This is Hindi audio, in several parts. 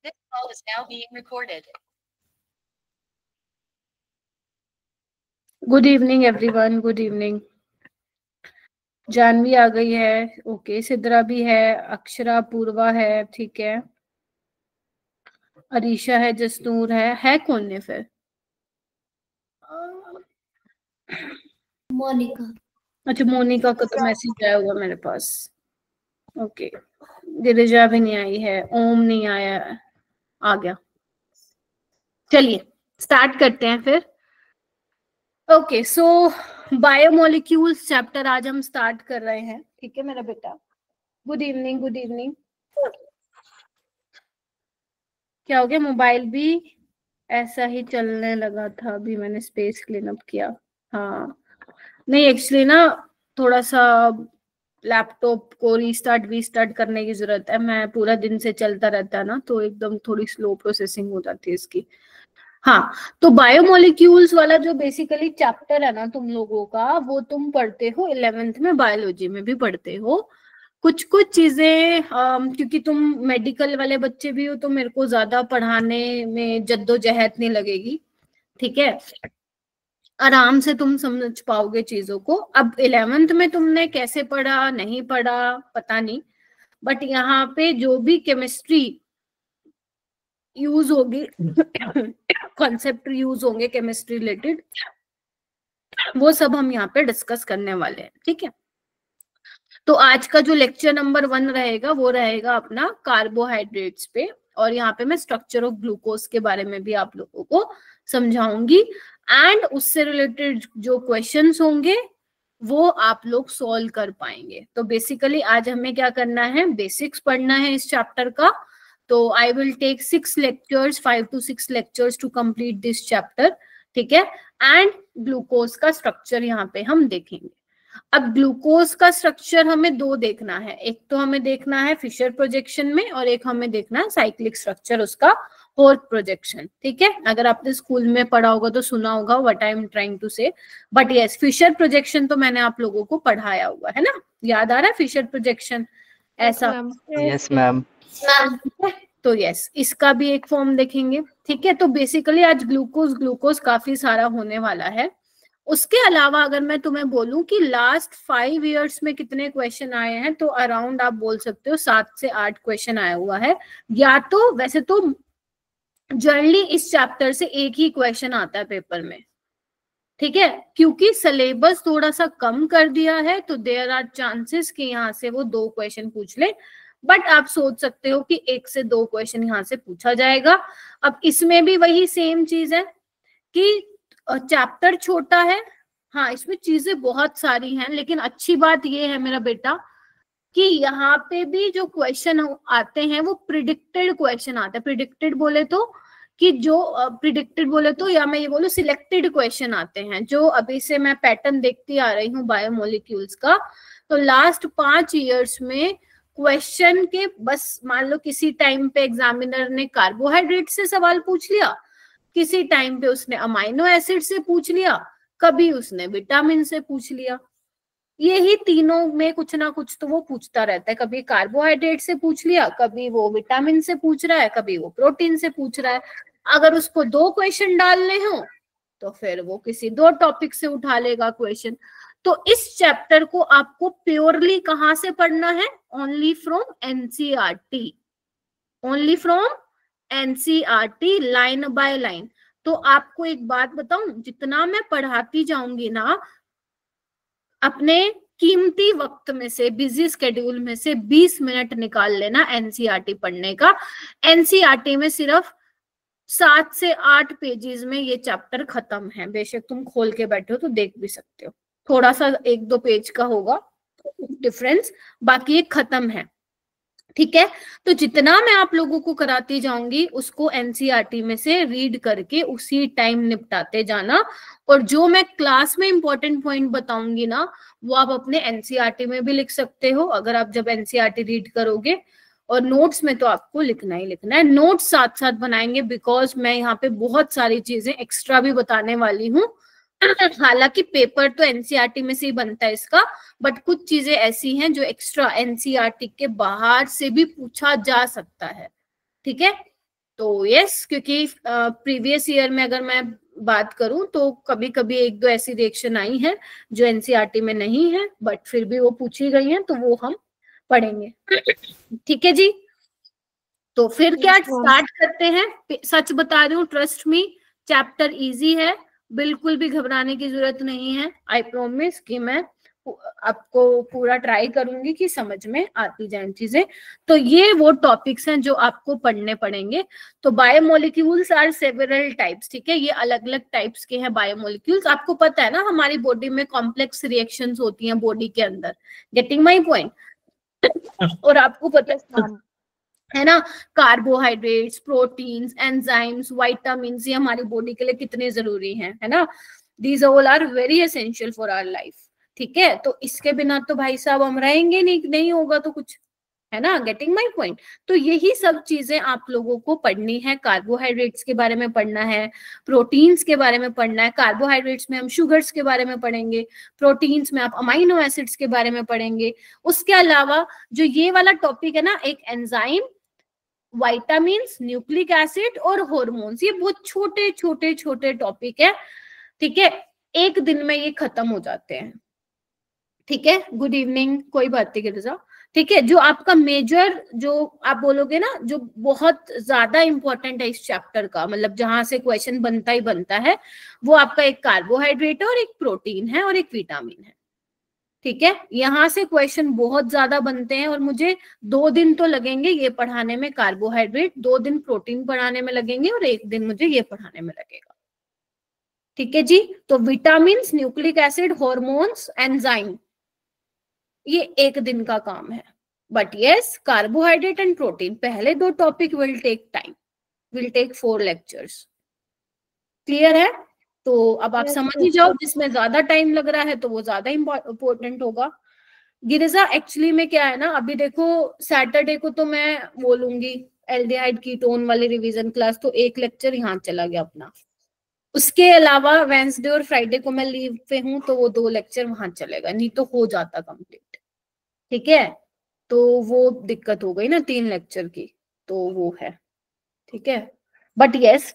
This call is now being recorded. Good evening everyone, good evening. Janhvi आ गई है, ओके। सिद्रा भी है, अक्षरा, पूर्वा है, ठीक है। अरीशा है, जसनूर है कौन ने फिर? मोनिका। अच्छा, मोनिका का तो मैसेज आया हुआ मेरे पास, ओके। गिरिजा भी नहीं आई है, ओम नहीं आया है, आ गया। चलिए स्टार्ट करते हैं फिर। ओके, सो बायोमोलिक्यूल्स चैप्टर आज हम स्टार्ट कर रहे हैं, ठीक है मेरा बेटा। Good evening, good evening. क्या हो गया? मोबाइल भी ऐसा ही चलने लगा था, अभी मैंने स्पेस क्लीन अप किया। हाँ, नहीं एक्चुअली ना थोड़ा सा लैपटॉप को रीस्टार्ट करने की जरूरत है। मैं पूरा दिन से चलता रहता है ना, तो एकदम थोड़ी स्लो प्रोसेसिंग हो जाती है इसकी। हाँ, तो बायोमोलिक्यूल्स वाला जो बेसिकली चैप्टर है ना तुम लोगों का, वो तुम पढ़ते हो 11th में, बायोलॉजी में भी पढ़ते हो। कुछ कुछ चीजें क्योंकि तुम मेडिकल वाले बच्चे भी हो तो मेरे को ज्यादा पढ़ाने में जद्दोजहद नहीं लगेगी, ठीक है। आराम से तुम समझ पाओगे चीजों को। अब 11th में तुमने कैसे पढ़ा नहीं पढ़ा पता नहीं, बट यहाँ पे जो भी केमिस्ट्री यूज होगी, कॉन्सेप्ट यूज होंगे केमिस्ट्री रिलेटेड, वो सब हम यहाँ पे डिस्कस करने वाले हैं, ठीक है। तो आज का जो लेक्चर नंबर 1 रहेगा वो रहेगा अपना कार्बोहाइड्रेट्स पे, और यहाँ पे मैं स्ट्रक्चर ऑफ ग्लूकोज के बारे में भी आप लोगों को समझाऊंगी, एंड उससे रिलेटेड जो क्वेश्चंस होंगे वो आप लोग सॉल्व कर पाएंगे। तो बेसिकली आज हमें क्या करना है, बेसिक्स पढ़ना है इस चैप्टर का। तो I will take 6 lectures, 5 to 6 lectures to complete this chapter, ठीक है। एंड ग्लूकोज का स्ट्रक्चर यहाँ पे हम देखेंगे। अब ग्लूकोज का स्ट्रक्चर हमें दो देखना है, एक तो हमें देखना है फिशर प्रोजेक्शन में, और एक हमें देखना है साइक्लिक स्ट्रक्चर उसका, होर्थ प्रोजेक्शन, ठीक है। अगर आपने स्कूल में पढ़ा होगा तो सुना होगा what I am trying to say, but yes, Fisher projection तो मैंने आप लोगों को पढ़ाया हुआ है ना, याद आ रहा है फिशर प्रोजेक्शन ऐसा? Yes ma'am. तो यस, इसका भी एक फॉर्म देखेंगे, ठीक है। तो बेसिकली आज ग्लूकोज काफी सारा होने वाला है। उसके अलावा अगर मैं तुम्हें बोलूं कि लास्ट 5 इयर्स में कितने क्वेश्चन आए हैं, तो अराउंड आप बोल सकते हो 7 से 8 क्वेश्चन आया हुआ है। या तो वैसे तो जनरली इस चैप्टर से एक ही क्वेश्चन आता है पेपर में, ठीक है, क्योंकि सिलेबस थोड़ा सा कम कर दिया है, तो देयर आर चांसेस कि यहाँ से वो 2 क्वेश्चन पूछ ले, बट आप सोच सकते हो कि 1 से 2 क्वेश्चन यहाँ से पूछा जाएगा। अब इसमें भी वही सेम चीज है कि चैप्टर छोटा है, हाँ इसमें चीजें बहुत सारी हैं, लेकिन अच्छी बात ये है मेरा बेटा कि यहाँ पे भी जो क्वेश्चन आते हैं वो प्रिडिक्टेड क्वेश्चन आते हैं। प्रिडिक्टेड बोले तो कि जो प्रिडिक्टेड बोले तो, या मैं ये बोलूं सिलेक्टेड क्वेश्चन आते हैं, जो अभी से मैं पैटर्न देखती आ रही हूँ बायोमोलिक्यूल्स का। तो लास्ट 5 इयर्स में क्वेश्चन के बस मान लो किसी टाइम पे एग्जामिनर ने कार्बोहाइड्रेट से सवाल पूछ लिया, किसी टाइम पे उसने अमाइनो एसिड से पूछ लिया, कभी उसने विटामिन से पूछ लिया। यही तीनों में कुछ ना कुछ तो वो पूछता रहता है। कभी कार्बोहाइड्रेट से पूछ लिया, कभी वो विटामिन से पूछ रहा है, कभी वो प्रोटीन से पूछ रहा है। अगर उसको 2 क्वेश्चन डालने हो तो फिर वो किसी 2 टॉपिक से उठा लेगा क्वेश्चन। तो इस चैप्टर को आपको प्योरली कहाँ से पढ़ना है? Only from NCERT, only from NCERT, line by line. तो आपको एक बात बताऊं, जितना मैं पढ़ाती जाऊंगी ना, अपने कीमती वक्त में से, बिजी स्केड्यूल में से 20 मिनट निकाल लेना एनसीईआरटी पढ़ने का। एनसीईआरटी में सिर्फ 7 से 8 पेजेस में ये चैप्टर खत्म है। बेशक तुम खोल के बैठे हो तो देख भी सकते हो, थोड़ा सा 1-2 पेज का होगा डिफरेंस, बाकी ये खत्म है, ठीक है। तो जितना मैं आप लोगों को कराती जाऊंगी उसको एनसीईआरटी में से रीड करके उसी टाइम निपटाते जाना, और जो मैं क्लास में इंपॉर्टेंट पॉइंट बताऊंगी ना वो आप अपने एनसीईआरटी में भी लिख सकते हो, अगर आप जब एनसीईआरटी रीड करोगे। और नोट्स में तो आपको लिखना ही लिखना है, नोट्स साथ साथ बनाएंगे, बिकॉज मैं यहाँ पे बहुत सारी चीजें एक्स्ट्रा भी बताने वाली हूँ। हालांकि पेपर तो एनसीईआरटी में से ही बनता है इसका, बट कुछ चीजें ऐसी हैं जो एक्स्ट्रा एनसीईआरटी के बाहर से भी पूछा जा सकता है, ठीक है। तो यस, क्योंकि प्रीवियस ईयर में अगर मैं बात करूं तो कभी कभी एक दो ऐसी रिएक्शन आई हैं जो एनसीईआरटी में नहीं है, बट फिर भी वो पूछी गई हैं, तो वो हम पढ़ेंगे। ठीक है जी, तो फिर क्या स्टार्ट करते हैं। सच बता रही हूँ, ट्रस्ट मी, चैप्टर इजी है, बिल्कुल भी घबराने की जरूरत नहीं है। आई प्रॉमिस कि मैं आपको पूरा ट्राई करूंगी कि समझ में आती जाए चीजें। तो ये वो टॉपिक्स हैं जो आपको पढ़ने पड़ेंगे। तो बायोमोलिक्यूल्स आर सेवरल टाइप्स, ठीक है, ये अलग अलग टाइप्स के हैं बायोमोलिक्यूल्स। आपको पता है ना हमारी बॉडी में कॉम्प्लेक्स रिएक्शंस होती हैं बॉडी के अंदर, गेटिंग माय पॉइंट। और आपको पता है ना, कार्बोहाइड्रेट्स, प्रोटीन्स, एंजाइम्स, विटामिन्स, ये हमारी बॉडी के लिए कितने जरूरी हैं, है ना। These all are very essential for our life, ठीक है। तो इसके बिना तो भाई साहब हम रहेंगे नहीं होगा तो कुछ, है ना, गेटिंग माय पॉइंट। तो यही सब चीजें आप लोगों को पढ़नी है। कार्बोहाइड्रेट्स के बारे में पढ़ना है, प्रोटीन्स के बारे में पढ़ना है। कार्बोहाइड्रेट्स में हम शुगर्स के बारे में पढ़ेंगे, प्रोटीन्स में आप अमाइनो एसिड्स के बारे में पढ़ेंगे। उसके अलावा जो ये वाला टॉपिक है ना, एक एंजाइम, विटामिन्स, न्यूक्लिक एसिड और हॉर्मोन्स, ये बहुत छोटे छोटे छोटे टॉपिक है, ठीक है। एक दिन में ये खत्म हो जाते हैं, ठीक है। गुड इवनिंग, कोई बात नहीं गिरजा, ठीक है। जो आपका मेजर, जो आप बोलोगे ना, जो बहुत ज्यादा इंपॉर्टेंट है इस चैप्टर का, मतलब जहां से क्वेश्चन बनता ही बनता है, वो आपका एक कार्बोहाइड्रेट है और एक प्रोटीन है और एक विटामिन है, ठीक है। यहां से क्वेश्चन बहुत ज्यादा बनते हैं और मुझे 2 दिन तो लगेंगे ये पढ़ाने में, कार्बोहाइड्रेट, 2 दिन प्रोटीन पढ़ाने में लगेंगे और 1 दिन मुझे ये पढ़ाने में लगेगा, ठीक है जी। तो vitamin, nucleic acid, hormones, enzyme, ये 1 दिन का काम है। But yes, carbohydrate and protein, पहले 2 topic will take time, will take 4 lectures. Clear है? तो अब आप समझ ही जाओ, जिसमें ज्यादा टाइम लग रहा है तो वो ज्यादा इंपॉर्टेंट होगा। गिरिजा एक्चुअली में क्या है ना, अभी देखो सैटरडे को तो मैं बोलूंगी एल्डिहाइड कीटोन वाली रिवीजन क्लास, तो 1 लेक्चर यहाँ चला गया अपना। उसके अलावा वेंसडे और फ्राइडे को मैं लीव पे हूँ, तो वो 2 लेक्चर वहां चलेगा, नहीं तो हो जाता कंप्लीट, ठीक है। तो वो दिक्कत हो गई ना 3 लेक्चर की, तो वो है, ठीक है। बट यस,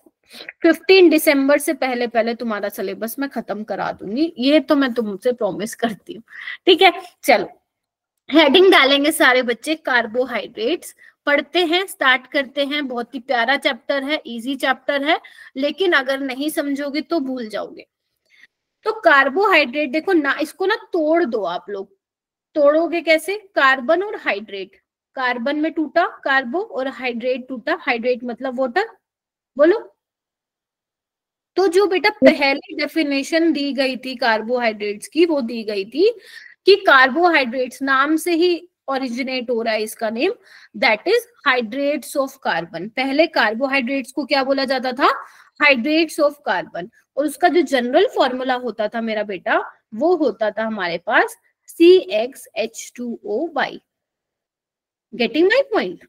15 दिसंबर से पहले पहले तुम्हारा सिलेबस मैं खत्म करा दूंगी, ये तो मैं तुमसे प्रॉमिस करती हूँ, ठीक है। चलो हेडिंग डालेंगे सारे बच्चे, कार्बोहाइड्रेट्स पढ़ते हैं, स्टार्ट करते हैं। बहुत ही प्यारा चैप्टर है, इजी चैप्टर है, लेकिन अगर नहीं समझोगे तो भूल जाओगे। तो कार्बोहाइड्रेट देखो ना, इसको ना तोड़ दो आप लोग। तोड़ोगे कैसे? कार्बन और हाइड्रेट, कार्बन में टूटा कार्बो और हाइड्रेट टूटा हाइड्रेट, मतलब वाटर। बोलो। तो जो बेटा पहली डेफिनेशन दी गई थी कार्बोहाइड्रेट्स की, वो दी गई थी कि कार्बोहाइड्रेट्स नाम से ही ओरिजिनेट हो रहा है इसका name, that is hydrates of carbon. पहले कार्बोहाइड्रेट्स को क्या बोला जाता था? Hydrates of carbon. और उसका जो जनरल फॉर्मूला होता था मेरा बेटा, वो होता था हमारे पास CxH2O। Getting my point?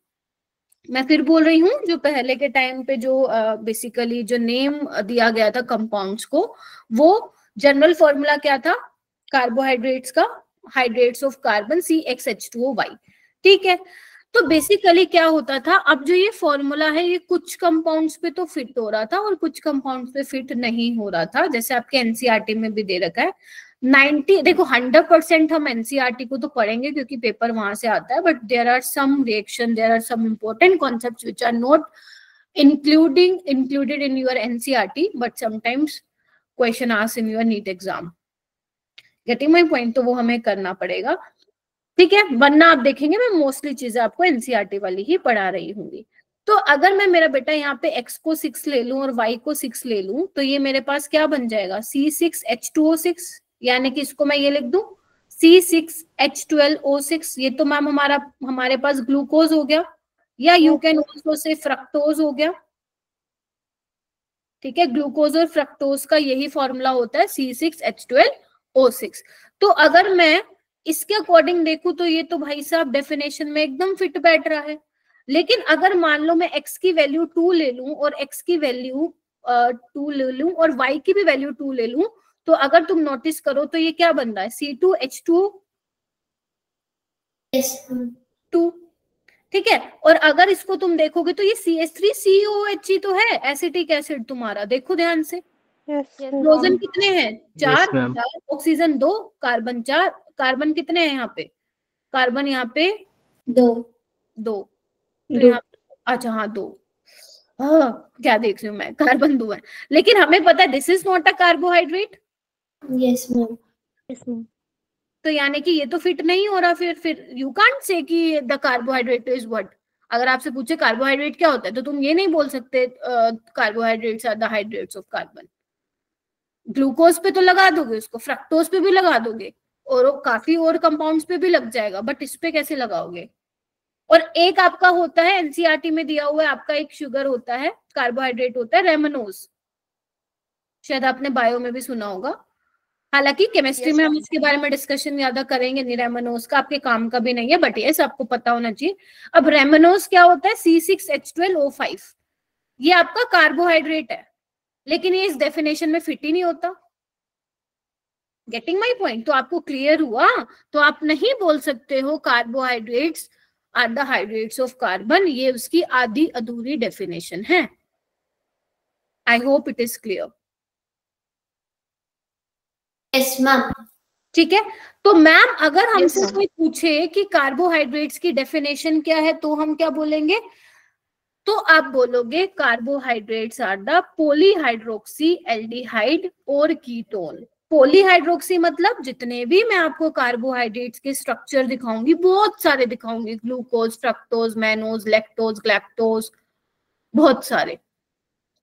मैं फिर बोल रही हूँ, जो पहले के टाइम पे जो बेसिकली जो नेम दिया गया था कंपाउंड्स को, वो जनरल फॉर्मूला क्या था कार्बोहाइड्रेट्स का? Hydrates of carbon, CxH2O। ठीक है। तो बेसिकली क्या होता था, अब जो ये फॉर्मूला है, ये कुछ कंपाउंड्स पे तो फिट हो रहा था और कुछ कंपाउंड्स पे फिट नहीं हो रहा था। जैसे आपके एनसीईआरटी में भी दे रखा है 90, देखो 100% हम एनसीईआरटी को तो पढ़ेंगे क्योंकि पेपर वहां से आता है, but there are some reaction, there are some important concepts which are not included in your NCERT, but sometimes question asked in your NEET exam. Getting my point? तो वो हमें करना पड़ेगा, ठीक है, वरना आप देखेंगे मैं मोस्टली चीजें आपको एनसीईआरटी वाली ही पढ़ा रही होंगी। तो अगर मैं मेरा बेटा यहाँ पे x को 6 ले लूं और y को 6 ले लूं, तो ये मेरे पास क्या बन जाएगा? C6H2O6, यानी कि इसको मैं ये लिख दूं C6H12O6। ये तो मैम हमारे पास ग्लूकोज हो गया, या you can also say fructose हो गया, ठीक है। ग्लूकोज और फ्रक्टोज का यही फॉर्मूला होता है C6H12O6। तो अगर मैं इसके अकॉर्डिंग देखूं तो ये तो भाई साहब डेफिनेशन में एकदम फिट बैठ रहा है। लेकिन अगर मान लो मैं x की वैल्यू 2 ले लूं और x की वैल्यू 2 ले लूं और y की भी वैल्यू 2 ले लूं, तो अगर तुम नोटिस करो तो ये क्या बन रहा है? C2H2O2, ठीक है। और अगर इसको तुम देखोगे तो ये CH3COH तो है, एसिटिक एसिड तुम्हारा, देखो ध्यान से। हाइड्रोजन कितने हैं? Yes, 4, ma'am. Oxygen 2, carbon 4, carbon कितने हैं यहाँ पे? कार्बन यहाँ पे 2 2, तो यहाँ अच्छा हाँ 2, हाँ क्या देख रही हूँ मैं, कार्बन 2 है, लेकिन हमें पता है this is not a carbohydrate, yes ma'am. तो यानी कि ये तो फिट नहीं हो रहा। फिर यू कांट से कि द कार्बोहाइड्रेट इज व्हाट। अगर आपसे पूछे कार्बोहाइड्रेट क्या होता है तो तुम ये नहीं बोल सकते carbohydrates are the hydrates of carbon. Glucose पे तो लगा दोगे उसको, फ्रक्टोज पे भी लगा दोगे, और काफी और कंपाउंड्स पे भी लग जाएगा, बट इस पे कैसे लगाओगे? और एक आपका होता है एनसीईआरटी में दिया हुआ है, आपका एक शुगर होता है, कार्बोहाइड्रेट होता है रेमनोज, शायद आपने बायो में भी सुना होगा। हालांकि केमिस्ट्री में हम इसके बारे में डिस्कशन ज्यादा करेंगे नहीं, रेमनोज का आपके काम का भी नहीं है, बट यस आपको पता होना चाहिए। अब रेमनोज क्या होता है? C6H12O5, ये आपका कार्बोहाइड्रेट है, लेकिन ये इस डेफिनेशन में फिट ही नहीं होता। Getting my point? तो आपको क्लियर हुआ? तो आप नहीं बोल सकते हो carbohydrates are the hydrates of carbon, ये उसकी आधी अधूरी डेफिनेशन है। I hope it is clear. Yes ma'am. ठीक है, तो मैम अगर हमसे कोई पूछे कि कार्बोहाइड्रेट्स की डेफिनेशन क्या है तो हम क्या बोलेंगे? तो आप बोलोगे carbohydrates are the polyhydroxy aldehyde और कीटोन। पॉलीहाइड्रोक्सी मतलब जितने भी मैं आपको कार्बोहाइड्रेट्स के स्ट्रक्चर दिखाऊंगी, बहुत सारे दिखाऊंगी, glucose, fructose, mannose, lactose, galactose, बहुत सारे,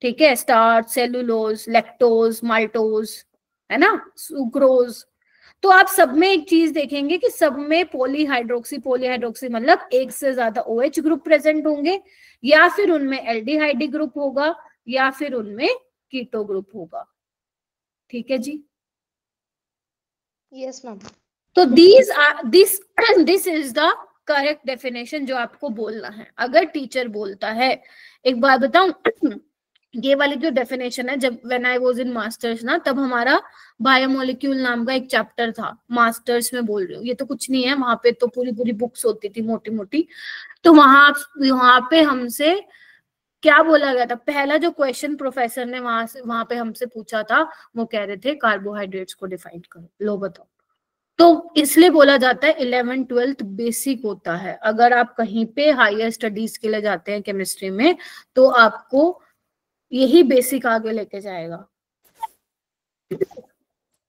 ठीक है, स्टार्च, सेलुलोज, लैक्टोज, माल्टोज, है ना, सुक्रोज। तो आप सब में एक चीज देखेंगे कि सब में पॉलीहाइड्रोक्सी, पॉलीहाइड्रोक्सी मतलब एक से ज्यादा OH ग्रुप प्रेजेंट होंगे, या फिर उनमें एल्डिहाइड ग्रुप होगा, या फिर उनमें कीटो ग्रुप होगा। ठीक है जी? Yes ma'am. तो this is the correct definition जो आपको बोलना है अगर टीचर बोलता है। एक बात बताऊं, ये वाली जो डेफिनेशन है, जब when I was in masters ना, तब हमारा बायोमोलिक्यूल नाम का एक चैप्टर था, मास्टर्स में बोल रही हूँ, ये तो कुछ नहीं है, वहां पे तो पूरी पूरी बुक्स होती थी मोटी मोटी। तो वहां पे हमसे क्या बोला गया था, पहला जो क्वेश्चन प्रोफेसर ने वहां पे हमसे पूछा था, वो कह रहे थे कार्बोहाइड्रेट्स को डिफाइन करो, लो बताओ। तो इसलिए बोला जाता है 11th 12th बेसिक होता है। अगर आप कहीं पे हायर स्टडीज के लिए जाते हैं केमिस्ट्री में, तो आपको यही बेसिक आगे लेके जाएगा।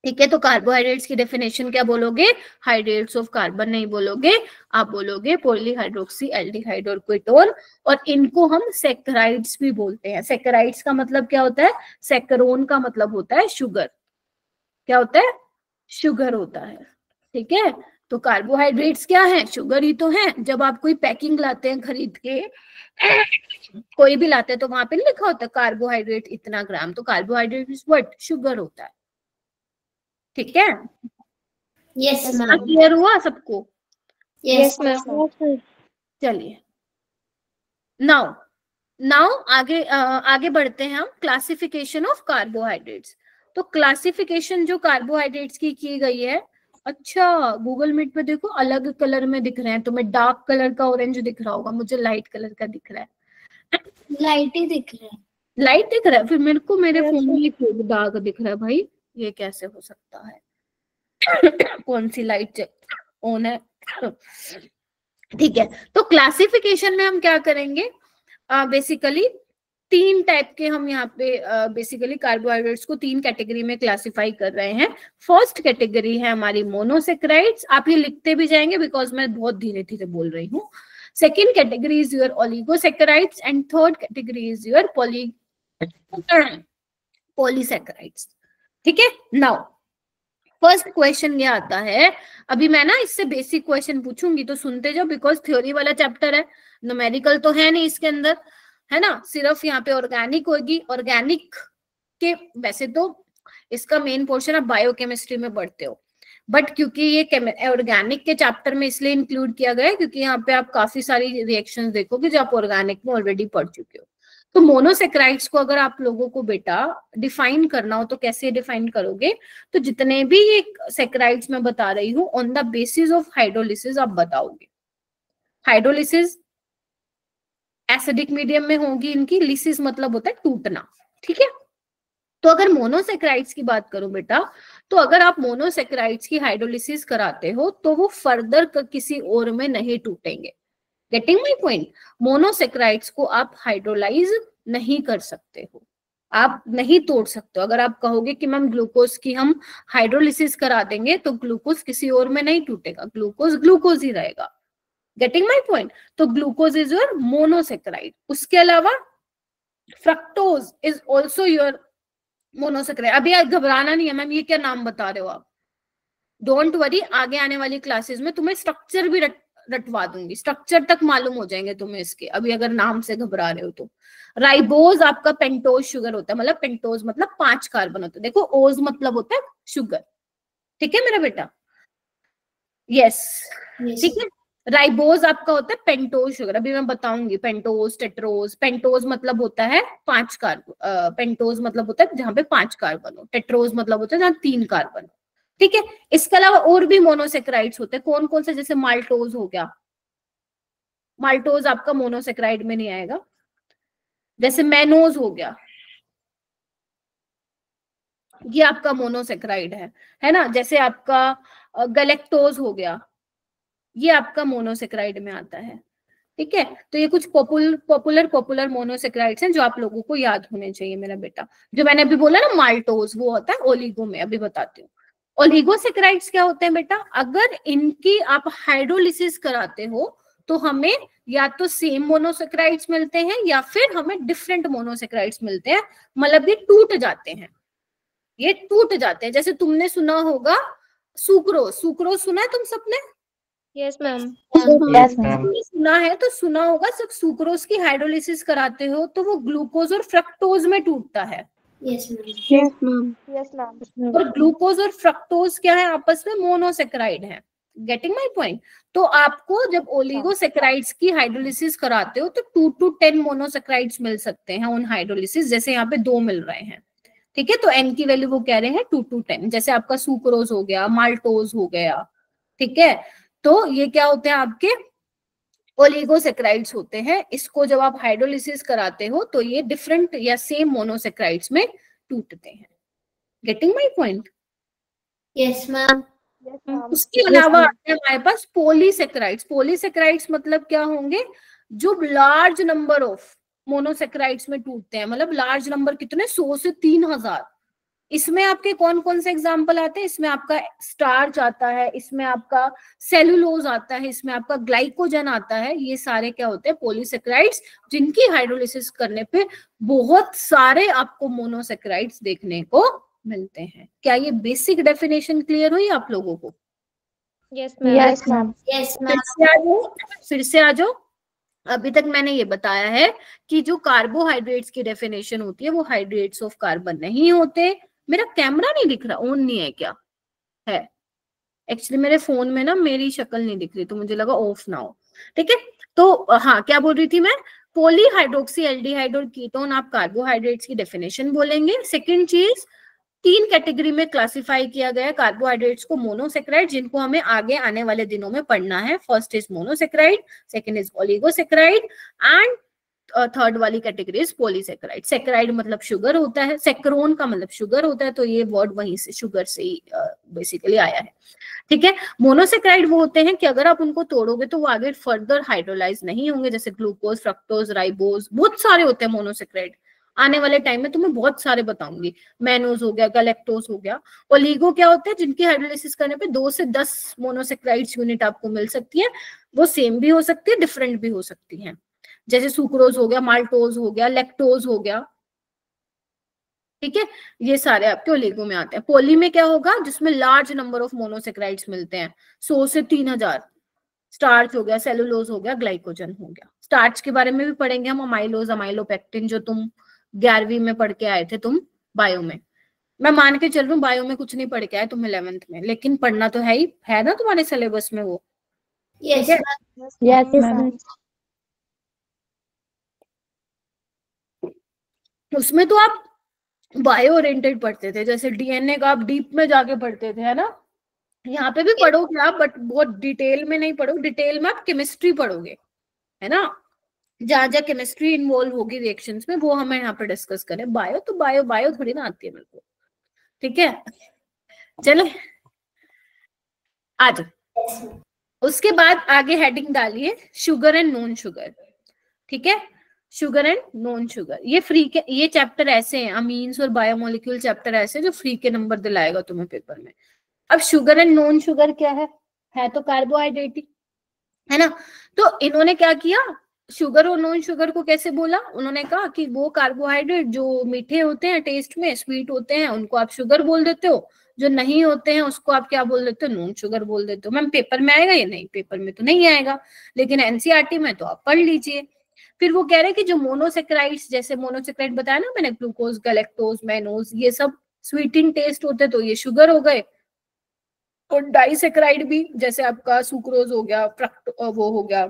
ठीक है, तो कार्बोहाइड्रेट्स की डेफिनेशन क्या बोलोगे? हाइड्रेट्स ऑफ कार्बन नहीं बोलोगे, आप बोलोगे पॉलीहाइड्रोक्सी एल्डिहाइड और कीटोन। और इनको हम सैकराइड्स भी बोलते हैं। सैकराइड्स का मतलब क्या होता है? सैकरोन का मतलब होता है शुगर। क्या होता है? शुगर होता है। ठीक है, तो कार्बोहाइड्रेट्स क्या है? शुगर ही तो है। जब आप कोई पैकिंग लाते हैं खरीद के, कोई भी लाते हैं, तो वहां पे लिखा होता है कार्बोहाइड्रेट इतना ग्राम, तो कार्बोहाइड्रेट इज व्हाट? शुगर होता है। ठीक है, यस मैम। क्लियर हुआ सबको? Yes ma'am. चलिए, नाउ आगे बढ़ते हैं हम। Classification of carbohydrates. तो क्लासिफिकेशन जो कार्बोहाइड्रेट्स की गई है, अच्छा गूगल मीट पे देखो अलग कलर में दिख रहे हैं, तुम्हें डार्क कलर का ऑरेंज दिख रहा होगा, मुझे लाइट कलर का दिख रहा है। लाइट ही दिख रहा है। लाइट दिख रहा है? फिर मेरे को मेरे फोन में डार्क दिख रहा है भाई, ये कैसे हो सकता है? कौन सी लाइट ऑन है? ठीक है, तो क्लासिफिकेशन में हम क्या करेंगे? बेसिकली 3 टाइप के हम यहाँ पे बेसिकली कार्बोहाइड्रेट्स को 3 कैटेगरी में क्लासिफाई कर रहे हैं। फर्स्ट कैटेगरी है हमारी मोनोसेक्राइड्स, आप ये लिखते भी जाएंगे बिकॉज मैं बहुत धीरे धीरे बोल रही हूँ। Second category is your oligosaccharides and third category is your polysaccharides. ठीक है, नाउ फर्स्ट क्वेश्चन ये आता है, अभी मैं ना इससे बेसिक क्वेश्चन पूछूंगी तो सुनते जाओ, बिकॉज थ्योरी वाला चैप्टर है, न्यूमेरिकल तो है नहीं इसके अंदर, है ना, सिर्फ यहाँ पे ऑर्गेनिक होगी। ऑर्गेनिक के वैसे तो इसका मेन पोर्शन आप बायोकेमिस्ट्री में पढ़ते हो, बट क्योंकि ये ऑर्गेनिक के चैप्टर में इसलिए इंक्लूड किया गया है क्योंकि यहाँ पे आप काफी सारी रिएक्शंस देखोगे जो आप ऑर्गेनिक में ऑलरेडी पढ़ चुके हो। तो मोनोसेक्राइड्स को अगर आप लोगों को बेटा डिफाइन करना हो तो कैसे डिफाइन करोगे? तो जितने भी ये सेक्राइड्स मैं बता रही हूँ on the basis of hydrolysis आप बताओगे। हाइड्रोलिसिस एसिडिक मीडियम में होगी इनकी, लिसिस मतलब होता है टूटना, ठीक है। तो अगर मोनोसेक्राइड्स की बात करूं बेटा, तो अगर आप मोनोसेक्राइड्स की हाइड्रोलिसिस कराते हो तो वो फर्दर किसी और में नहीं टूटेंगे। Getting my point? मोनोसेक्राइड्स को आप हाइड्रोलाइज नहीं कर सकते हो, आप नहीं तोड़ सकते हो। अगर आप कहोगे कि मैम ग्लूकोज की हम हाइड्रोलिसिस करा देंगे तो ग्लूकोज किसी और में नहीं टूटेगा, ग्लूकोज ग्लूकोज ही रहेगा। Getting my point? तो ग्लूकोज इज योर मोनोसेक्राइड। उसके अलावा fructose is also your monosaccharide. अभी घबराना नहीं है मैम, ये क्या नाम बता रहे हो आप, डोंट वरी, आगे आने वाली क्लासेस में तुम्हें स्ट्रक्चर भी रटवा दूंगी, स्ट्रक्चर तक मालूम हो जाएंगे तुम्हें इसके, अभी अगर नाम से घबरा रहे हो तो। राइबोज आपका पेंटोज शुगर होता है, मतलब पेंटोज मतलब 5 कार्बन होता है, देखो ओज मतलब होता है शुगर, ठीक है मेरा बेटा? यस, ठीक है। राइबोज आपका होता है पेंटोज शुगर, अभी मैं बताऊंगी पेंटोज, टेट्रोज। पेंटोज मतलब होता है 5 कार्बन, पेंटोज मतलब होता है जहां पे 5 कार्बन हो, टेट्रोज मतलब होता है जहां 3 कार्बन हो, ठीक है। इसके अलावा और भी मोनोसेक्राइड्स होते हैं, कौन कौन से? जैसे माल्टोज हो गया, माल्टोज आपका मोनोसेक्राइड में नहीं आएगा। जैसे मैनोज हो गया, ये आपका मोनोसेक्राइड है ना। जैसे आपका गलेक्टोज हो गया, ये आपका मोनोसेक्राइड में आता है, ठीक है। तो ये कुछ पॉपुलर मोनोसेक्राइड्स हैं जो आप लोगों को याद होने चाहिए मेरा बेटा। जो मैंने अभी बोला ना माल्टोज, वो होता है ओलिगो में, अभी बताती हूँ। ओलिगोसेक्राइड्स क्या होते हैं बेटा? अगर इनकी आप हाइड्रोलिसिस कराते हो तो हमें या तो सेम मोनोसेक्राइड्स मिलते हैं या फिर हमें डिफरेंट मोनोसेक्राइड्स मिलते हैं, मतलब ये टूट जाते हैं, ये टूट जाते हैं। जैसे तुमने सुना होगा सुक्रोज, सुक्रोज सुना है तुम सबने? Yes ma'am. Yes ma'am. सुना है तो सुना होगा, जब सुक्रोज की हाइड्रोलिसिस कराते हो तो वो ग्लूकोज और फ्रक्टोज में टूटता है। Yes ma'am. Yes ma'am. और ग्लूकोज और फ्रक्टोज क्या है? आपस में मोनोसेक्राइड है। Getting my point? तो आपको जब ओलिगोसेक्राइड्स की हाइड्रोलिसिस कराते हो तो 2 to 10 मोनोसेक्राइड्स मिल सकते हैं उन हाइड्रोलिसिस, जैसे यहाँ पे 2 मिल रहे हैं, ठीक है। तो एन की वैल्यू वो कह रहे हैं 2 to 10, जैसे आपका सुक्रोज हो गया, माल्टोज हो गया, ठीक है। तो ये क्या होते हैं? आपके ओलिगोसेक्राइड्स होते हैं। इसको जब आप हाइड्रोलिसिस कराते हो तो ये डिफरेंट या सेम मोनोसेक्राइड्स में टूटते हैं। Getting my point? Yes ma'am. उसके अलावा आते हैं हमारे पास पॉलीसेक्राइड्स। पॉलीसेक्राइड्स मतलब क्या होंगे? जो लार्ज नंबर ऑफ मोनोसेक्राइड्स में टूटते हैं, मतलब लार्ज नंबर कितने? 100 से 3000। इसमें आपके कौन कौन से एग्जाम्पल आते हैं? इसमें आपका स्टार्च आता है, इसमें आपका सेलुलोज आता है, इसमें आपका ग्लाइकोजन आता है। ये सारे क्या होते हैं? पॉलीसेक्राइड्स, जिनकी हाइड्रोलिसिस करने पे बहुत सारे आपको मोनोसेक्राइड्स देखने को मिलते हैं। क्या ये बेसिक डेफिनेशन क्लियर हुई आप लोगों को? Yes ma'am. Yes ma'am. Yes फिर मैम। से आ जाओ, फिर से आ जाओ। अभी तक मैंने ये बताया है कि जो कार्बोहाइड्रेट्स की डेफिनेशन होती है वो हाइड्रेट्स ऑफ कार्बन नहीं होते। मेरा कैमरा नहीं दिख रहा, ऑन नहीं है क्या? है एक्चुअली मेरे फोन में ना मेरी शक्ल नहीं दिख रही तो मुझे लगा ऑफ ना हो, ठीक है। तो हाँ, क्या बोल रही थी मैं? पॉलीहाइड्रोक्सी एल्डिहाइड और कीटोन आप कार्बोहाइड्रेट्स की डेफिनेशन बोलेंगे। सेकंड चीज, 3 कैटेगरी में क्लासिफाई किया गया है कार्बोहाइड्रेट्स को मोनोसेक्राइड, जिनको हमें आगे आने वाले दिनों में पढ़ना है। First is monosaccharide, second is oligosaccharide and third वाली कैटेगरी इज पॉलीसेक्राइड। सेक्राइड मतलब शुगर होता है, सेक्रोन का मतलब शुगर होता है, तो ये वर्ड वहीं से शुगर से ही बेसिकली आया है, ठीक है। मोनोसेक्राइड वो होते हैं कि अगर आप उनको तोड़ोगे तो वो आगे फर्दर हाइड्रोलाइज नहीं होंगे, जैसे ग्लूकोज, फ्रक्टोज, राइबोज, बहुत सारे होते हैं मोनोसेक्राइड। आने वाले टाइम में तुम्हें बहुत सारे बताऊंगी। मैनोज हो गया, गैलेक्टोज हो गया। ओलिगो क्या होते हैं? जिनकी हाइड्रोलिसिस करने पे 2 से 10 मोनोसेक्राइड्स यूनिट आपको मिल सकती है। वो सेम भी हो सकती है, डिफरेंट भी हो सकती है, जैसे सुक्रोज हो गया, माल्टोज हो गया, लैक्टोज हो गया, ठीक है। ये सारे आपके ओलिगो में आते हैं। पोली में क्या होगा? जिसमें लार्ज नंबर ऑफ मोनोसेक्राइड्स मिलते हैं, 100 से 3000। स्टार्च हो गया, सेलुलोज हो गया, ग्लाइकोजन हो गया। स्टार्च के बारे में भी पढ़ेंगे हम, अमाइलोज, अमाइलोपेक्टिन, जो तुम 11वीं में पढ़ के आए थे तुम बायो में। मैं मान के चल रहा हूँ बायो में कुछ नहीं पढ़ के आए तुम 11th में, लेकिन पढ़ना तो है ही, है ना तुम्हारे सिलेबस में वो? Yes yes ma'am. उसमें तो आप बायो ओरिएंटेड पढ़ते थे, जैसे डीएनए का आप डीप में जाके पढ़ते थे, है ना। यहाँ पे भी पढ़ोगे आप, बट बहुत डिटेल में नहीं पढ़ोगे। डिटेल में आप केमिस्ट्री पढ़ोगे, है ना। जहाँ जहाँ केमिस्ट्री इन्वॉल्व होगी रिएक्शंस में वो हमें यहाँ पे डिस्कस करें। बायो तो बायो थोड़ी ना आती है मेरे को, ठीक है। चलो आज उसके बाद आगे हेडिंग डालिए शुगर एंड नॉन शुगर, ठीक है। शुगर एंड नॉन शुगर, ये फ्री के, ये चैप्टर ऐसे हैं, अमीन्स और बायोमोलिक्यूल चैप्टर ऐसे हैं जो फ्री के नंबर दिलाएगा तुम्हें पेपर में। अब शुगर एंड नॉन शुगर क्या है तो कार्बोहाइड्रेट ही है ना। तो इन्होंने क्या किया, शुगर और नॉन शुगर को कैसे बोला, उन्होंने कहा कि वो कार्बोहाइड्रेट जो मीठे होते हैं, टेस्ट में स्वीट होते हैं, उनको आप शुगर बोल देते हो, जो नहीं होते हैं उसको आप क्या बोल देते हो, नॉन शुगर बोल देते हो। मैम पेपर में आएगा ये? नहीं, पेपर में तो नहीं आएगा, लेकिन एनसीईआरटी में तो आप पढ़ लीजिए। फिर वो कह रहे हैं कि जो मोनोसेक्राइड्स, जैसे मोनोसेक्राइड बताया ना मैंने, ग्लूकोज, गैलेक्टोज, मैनोज, ये सब स्वीटिंग टेस्ट होते, तो ये शुगर हो गए। और डाइसेक्राइड भी, जैसे आपका सुक्रोज हो गया, वो हो गया,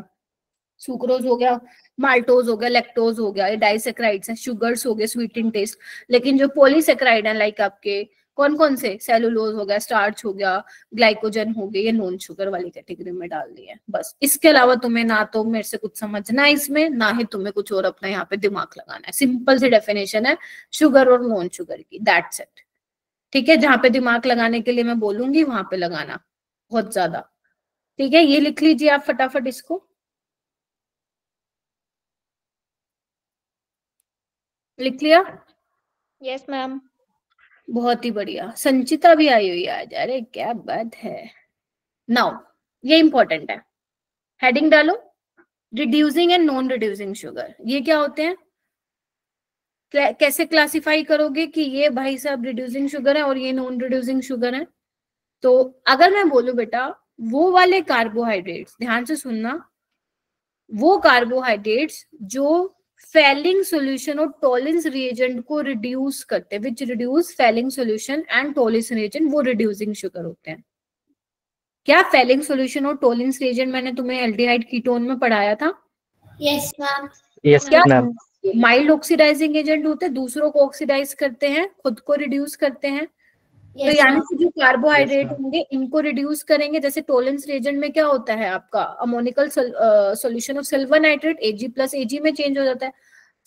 सुक्रोज हो गया, माल्टोज हो गया, लैक्टोज हो गया, ये डाइसेक्राइड्स हैं, शुगर्स हो गए स्वीटिंग टेस्ट। लेकिन जो पॉलीसेक्राइड है, लाइक आपके कौन कौन से, सेलुलोज हो गया, स्टार्च हो गया, ग्लाइकोजन हो गए, ये नॉन शुगर वाली कैटेगरी में डाल दिए। बस इसके अलावा तुम्हें ना तो मेरे से कुछ समझना है इसमें, ना ही तुम्हें कुछ और अपना यहाँ पे दिमाग लगाना है। सिंपल सी डेफिनेशन है शुगर और नॉन शुगर की, दैट्स इट, ठीक है। जहां पे दिमाग लगाने के लिए मैं बोलूंगी वहां पे लगाना बहुत ज्यादा, ठीक है। ये लिख लीजिए आप फटाफट इसको, लिख लिया? Yes ma'am. बहुत ही बढ़िया, संचिता भी आई हुई है आज, अरे क्या बात है। नाउ ये इंपॉर्टेंट है, हेडिंग डालो, reducing and non reducing sugar. ये क्या होते हैं, कैसे क्लासिफाई करोगे कि ये भाई साहब रिड्यूसिंग शुगर है और ये नॉन रिड्यूसिंग शुगर है? तो अगर मैं बोलूं बेटा वो वाले कार्बोहाइड्रेट्स, ध्यान से सुनना, वो कार्बोहाइड्रेट्स जो फेलिंग सॉल्यूशन और टॉलिंस रिएजेंट को रिड्यूस करते हैं, which reduce Fehling solution and Tollens reagent, वो रिड्यूसिंग शुगर होते हैं। क्या फेलिंग सॉल्यूशन और टॉलिंस रिएजेंट मैंने तुम्हें एल्डिहाइड कीटोन में पढ़ाया था? Yes ma'am. Yes, क्या ma'am. माइल्ड ऑक्सीडाइजिंग एजेंट होते हैं, दूसरों को ऑक्सीडाइज करते हैं, खुद को रिड्यूस करते हैं। तो यस यानी मैम। कि जो कार्बोहाइड्रेट Yes, ma'am. होंगे इनको रिड्यूस करेंगे। जैसे टॉलेंस रिएजेंट में क्या होता है आपका, ammoniacal solution of silver nitrate Ag plus Ag में चेंज हो जाता है।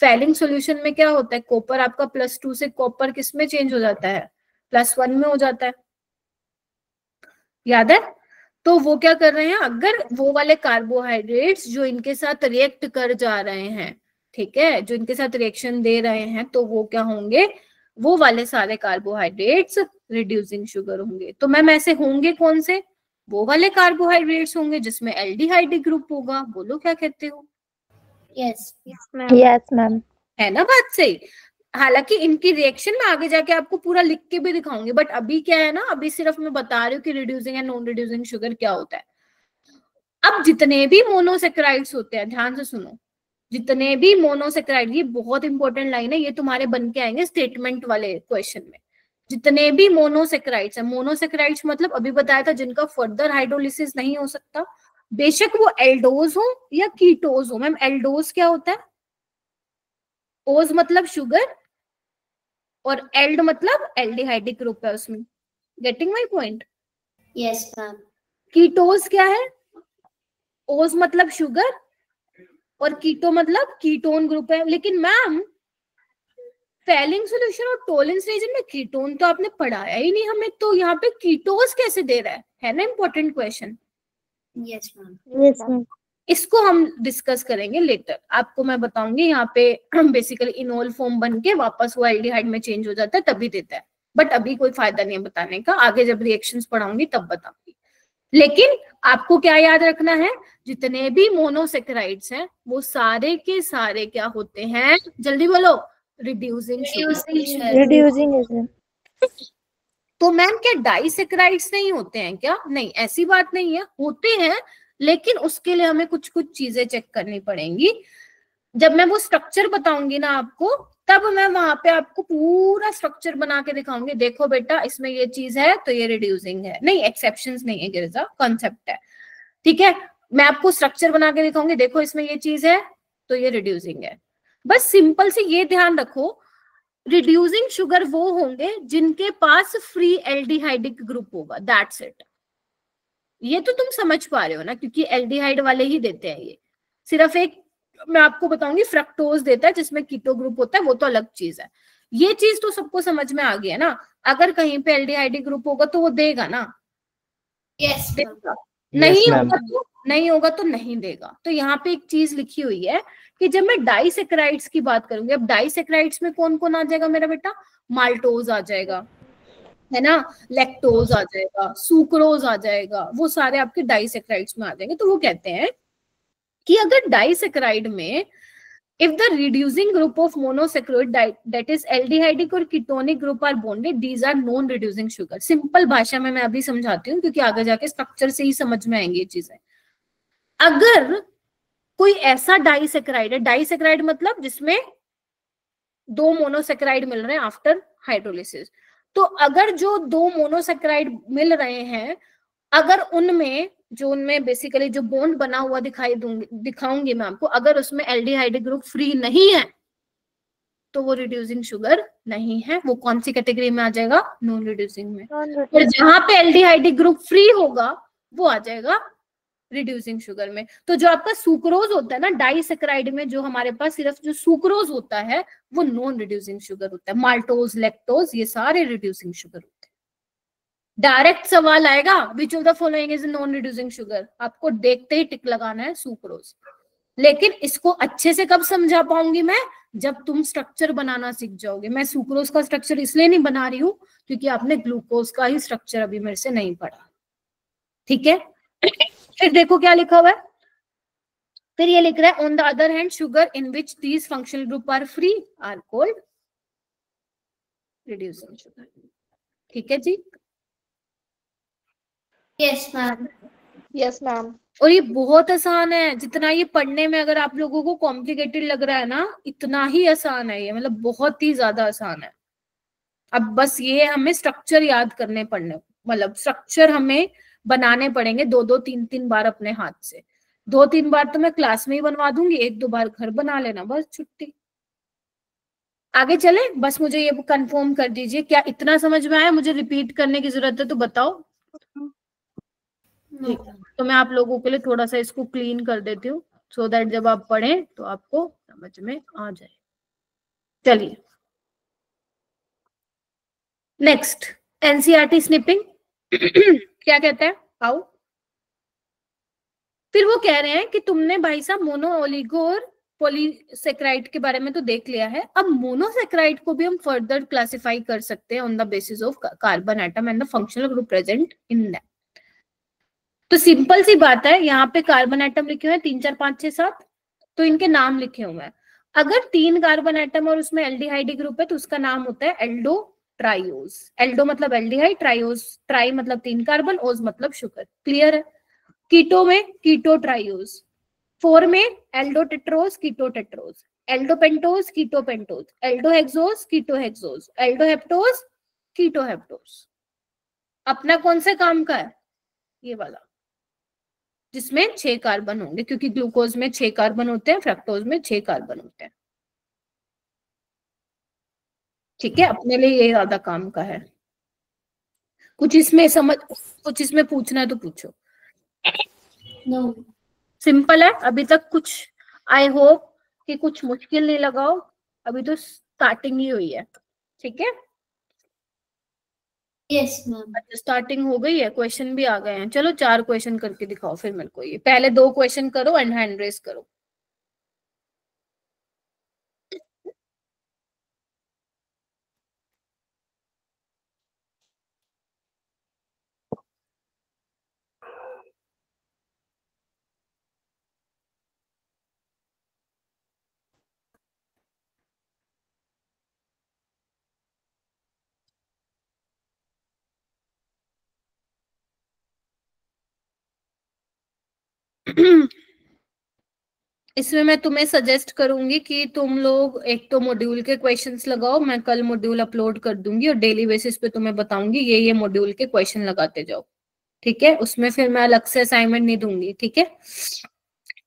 फेलिंग सॉल्यूशन में क्या होता है, कॉपर आपका +2 से कॉपर किस में चेंज हो जाता है, +1 में हो जाता है, याद है। तो वो क्या कर रहे हैं, अगर वो वाले कार्बोहाइड्रेट्स जो इनके साथ रिएक्ट कर जा रहे हैं, ठीक है, जो इनके साथ रिएक्शन दे रहे हैं, तो वो क्या होंगे, वो वाले सारे कार्बोहाइड्रेट्स रिड्यूसिंग शुगर होंगे। तो मैम ऐसे होंगे कौन से, वो वाले कार्बोहाइड्रेट्स होंगे जिसमें एल्डिहाइड ग्रुप होगा। बोलो क्या कहते हो? Yes. Yes ma'am. Yes, ma'am. है ना बात सही। हालांकि इनकी रिएक्शन में आगे जाके आपको पूरा लिख के भी दिखाऊंगी, बट अभी क्या है ना, अभी सिर्फ मैं बता रही हूँ कि reducing and non reducing sugar क्या होता है। अब जितने भी मोनोसेक्राइड्स होते हैं, ध्यान से सुनो, जितने भी मोनोसेक्राइड, ये बहुत इंपॉर्टेंट लाइन है, ये तुम्हारे बन के आएंगे स्टेटमेंट वाले क्वेश्चन में। जितने भी मोनोसेक्राइड्स है, मोनोसेक्राइड्स मतलब अभी बताया था जिनका फर्दर हाइड्रोलिसिस नहीं हो सकता, बेशक वो एल्डोज हो या कीटोज हो। मैम एल्डोज क्या होता है, ओज मतलब शुगर और एल्ड मतलब एल्डिहाइडिक ग्रुप है उसमें, getting my point. Yes ma'am. कीटोज क्या है, ओज मतलब शुगर और कीटो मतलब कीटोन ग्रुप है। लेकिन मैम फेलिंग सॉल्यूशन और टॉलेंस रीजन में कीटोन तो आपने पढ़ाया ही नहीं हमें, तो यहाँ पे कीटोज कैसे दे रहा है ना, important question. Yes ma'am. Yes, ma'am. इसको हम डिस्कस करेंगे लेटर, आपको मैं बताऊंगी। यहाँ पे बेसिकली इनोल फॉर्म बन के वापस वो एल्डिहाइड में चेंज हो जाता है, तभी देता है, बट अभी कोई फायदा नहीं है बताने का, आगे जब रिएक्शंस पढ़ाऊंगी तब बताऊंगी। लेकिन आपको क्या याद रखना है, जितने भी मोनोसेक्राइड्स हैं वो सारे के सारे क्या होते हैं, जल्दी बोलो, रिड्यूसिंग शुगर। Reducing agent. तो मैम क्या डाइसेक्राइड्स नहीं होते हैं क्या? नहीं, ऐसी बात नहीं है, होते हैं, लेकिन उसके लिए हमें कुछ कुछ चीजें चेक करनी पड़ेंगी। जब मैं वो स्ट्रक्चर बताऊंगी ना आपको, तब मैं वहां पे आपको पूरा स्ट्रक्चर बना के दिखाऊंगी, देखो बेटा इसमें ये चीज है तो ये रिड्यूसिंग है। नहीं, एक्सेप्शंस नहीं है गिरिजा, कॉन्सेप्ट है, ठीक है। मैं आपको स्ट्रक्चर बना के दिखाऊंगी, देखो इसमें ये चीज है तो ये रिड्यूसिंग है। बस सिंपल से ये ध्यान रखो, रिड्यूसिंग शुगर वो होंगे जिनके पास फ्री एल्डिहाइडिक ग्रुप होगा, दैट्स इट। ये तो तुम समझ पा रहे हो ना, क्योंकि एल्डिहाइड वाले ही देते हैं ये। सिर्फ एक मैं आपको बताऊंगी फ्रक्टोज देता है जिसमें कीटो ग्रुप होता है, वो तो अलग चीज है। ये चीज तो सबको समझ में आ गई है ना। अगर कहीं पे एल्डिहाइड ग्रुप होगा तो वो देगा ना, Yes, ma'am. देगा। Yes, नहीं ma'am. होगा तो नहीं होगा तो नहीं देगा। तो यहाँ पे एक चीज लिखी हुई है कि जब मैं डाइसेक्राइड्स की बात करूंगी, अब डाइसेक्राइड्स में कौन कौन आ जाएगा मेरा बेटा? माल्टोज आ जाएगा, है ना, लैक्टोज आ जाएगा, सुक्रोज आ जाएगा, वो सारे आपके डाइसेक्राइड्स में आ जाएंगे। तो वो कहते हैं कि अगर डाइसेक्राइड में if the reducing group of monosaccharide that is aldehydic और ketonic group are bonded, these are non reducing sugar। Simple भाषा में मैं अभी समझाती हूँ क्योंकि आगे जाके स्ट्रक्चर से ही समझ में आएंगी ये चीजें। अगर कोई ऐसा डाइसेक्राइड है, डाइसेक्राइड मतलब जिसमें 2 मोनोसेक्राइड मिल रहे हैं आफ्टर हाइड्रोलिसिस, तो अगर जो 2 मोनोसेक्राइड मिल रहे हैं, अगर उनमें बेसिकली जो बॉन्ड बना हुआ दिखाऊंगी मैं आपको, अगर उसमें एल्डिहाइड ग्रुप फ्री नहीं है तो वो रिड्यूसिंग शुगर नहीं है। वो कौन सी कैटेगरी में आ जाएगा? नॉन रिड्यूसिंग में। और जहां पे एल्डिहाइड ग्रुप फ्री होगा वो आ जाएगा रिड्यूसिंग शुगर में। तो जो आपका सुक्रोज होता है ना डाइसेक्राइड में, जो हमारे पास सिर्फ जो सुक्रोज होता है वो नॉन रिड्यूसिंग शुगर होता है। माल्टोज, लैक्टोज, ये सारे रिड्यूसिंग शुगर होते हैं। डायरेक्ट सवाल आएगा which of the following is non reducing sugar, आपको देखते ही टिक लगाना है सुक्रोज। लेकिन इसको अच्छे से कब समझा पाऊंगी मैं? जब तुम स्ट्रक्चर बनाना सीख जाओगे। मैं सुक्रोज का स्ट्रक्चर इसलिए नहीं बना रही हूं क्योंकि आपने ग्लूकोज का ही स्ट्रक्चर अभी मेरे से नहीं पढ़ा, ठीक है। फिर देखो क्या लिखा हुआ है, फिर ये लिख रहा है on the other hand sugar in which these functional group are free are called reducing sugar. ठीक है जी। Yes, ma'am. Yes, ma'am. और ये बहुत आसान है, जितना ये पढ़ने में अगर आप लोगों को कॉम्प्लिकेटेड लग रहा है ना, इतना ही आसान है ये, मतलब बहुत ही ज्यादा आसान है। अब बस ये हमें स्ट्रक्चर याद करने पड़ने, मतलब स्ट्रक्चर हमें बनाने पड़ेंगे 2-2, 3-3 बार अपने हाथ से। 2-3 बार तो मैं क्लास में ही बनवा दूंगी, 1-2 बार घर बना लेना, बस छुट्टी। आगे चले, बस मुझे ये कंफर्म कर दीजिए क्या इतना समझ में आया? मुझे रिपीट करने की जरूरत है तो बताओ। ठीक है, तो मैं आप लोगों के लिए थोड़ा सा इसको क्लीन कर देती हूँ सो दैट जब आप पढ़ें तो आपको समझ में आ जाए। चलिए नेक्स्ट, एनसीईआरटी स्निपिंग क्या कहता है? आओ। फिर वो कह रहे हैं कि तुमने भाई साहब मोनो, ओलिगो और पॉलीसेक्राइड के बारे में तो देख लिया है, अब मोनोसेक्राइड को भी हम फर्दर क्लासिफाई कर सकते हैं on the basis of carbon atom and the functional group present in that. तो सिंपल सी बात है, यहाँ पे कार्बन एटम लिखे हुए हैं 3, 4, 5, 6, 7, तो इनके नाम लिखे हुए हैं। अगर 3 कार्बन एटम और उसमें एल्डिहाइड ग्रुप है तो उसका नाम होता है एल्डो ट्राइओज। एल्डो मतलब एल्डिहाइड, ट्राइओज, ट्राई मतलब 3 कार्बन, ओज मतलब शुगर। क्लियर है? कीटो में कीटो ट्राइओज, 4 में aldo tetrose, keto tetrose, aldo pentose, keto pentose, aldo hexose, keto hexose, aldo heptose, keto heptose. अपना कौन से काम का है? ये वाला जिसमें 6 कार्बन होंगे, क्योंकि ग्लूकोज में 6 कार्बन होते हैं, फ्रक्टोज में 6 कार्बन होते हैं। ठीक है, अपने लिए ये ज्यादा काम का है। कुछ इसमें पूछना है तो पूछो। No. सिंपल है अभी तक, कुछ आई होप कि कुछ मुश्किल नहीं लगाओ, अभी तो स्टार्टिंग ही हुई है। ठीक है, Yes, ma'am. स्टार्टिंग हो गई है, क्वेश्चन भी आ गए हैं। चलो 4 क्वेश्चन करके दिखाओ फिर मेरे को। ये पहले 2 क्वेश्चन करो एंड हैंड रेस करो। इसमें मैं तुम्हें सजेस्ट करूंगी कि तुम लोग एक तो मॉड्यूल के क्वेश्चंस लगाओ, मैं कल मॉड्यूल अपलोड कर दूंगी और डेली बेसिस पे तुम्हें बताऊंगी ये मॉड्यूल के क्वेश्चन लगाते जाओ। ठीक है, उसमें फिर मैं अलग से असाइनमेंट नहीं दूंगी। ठीक है,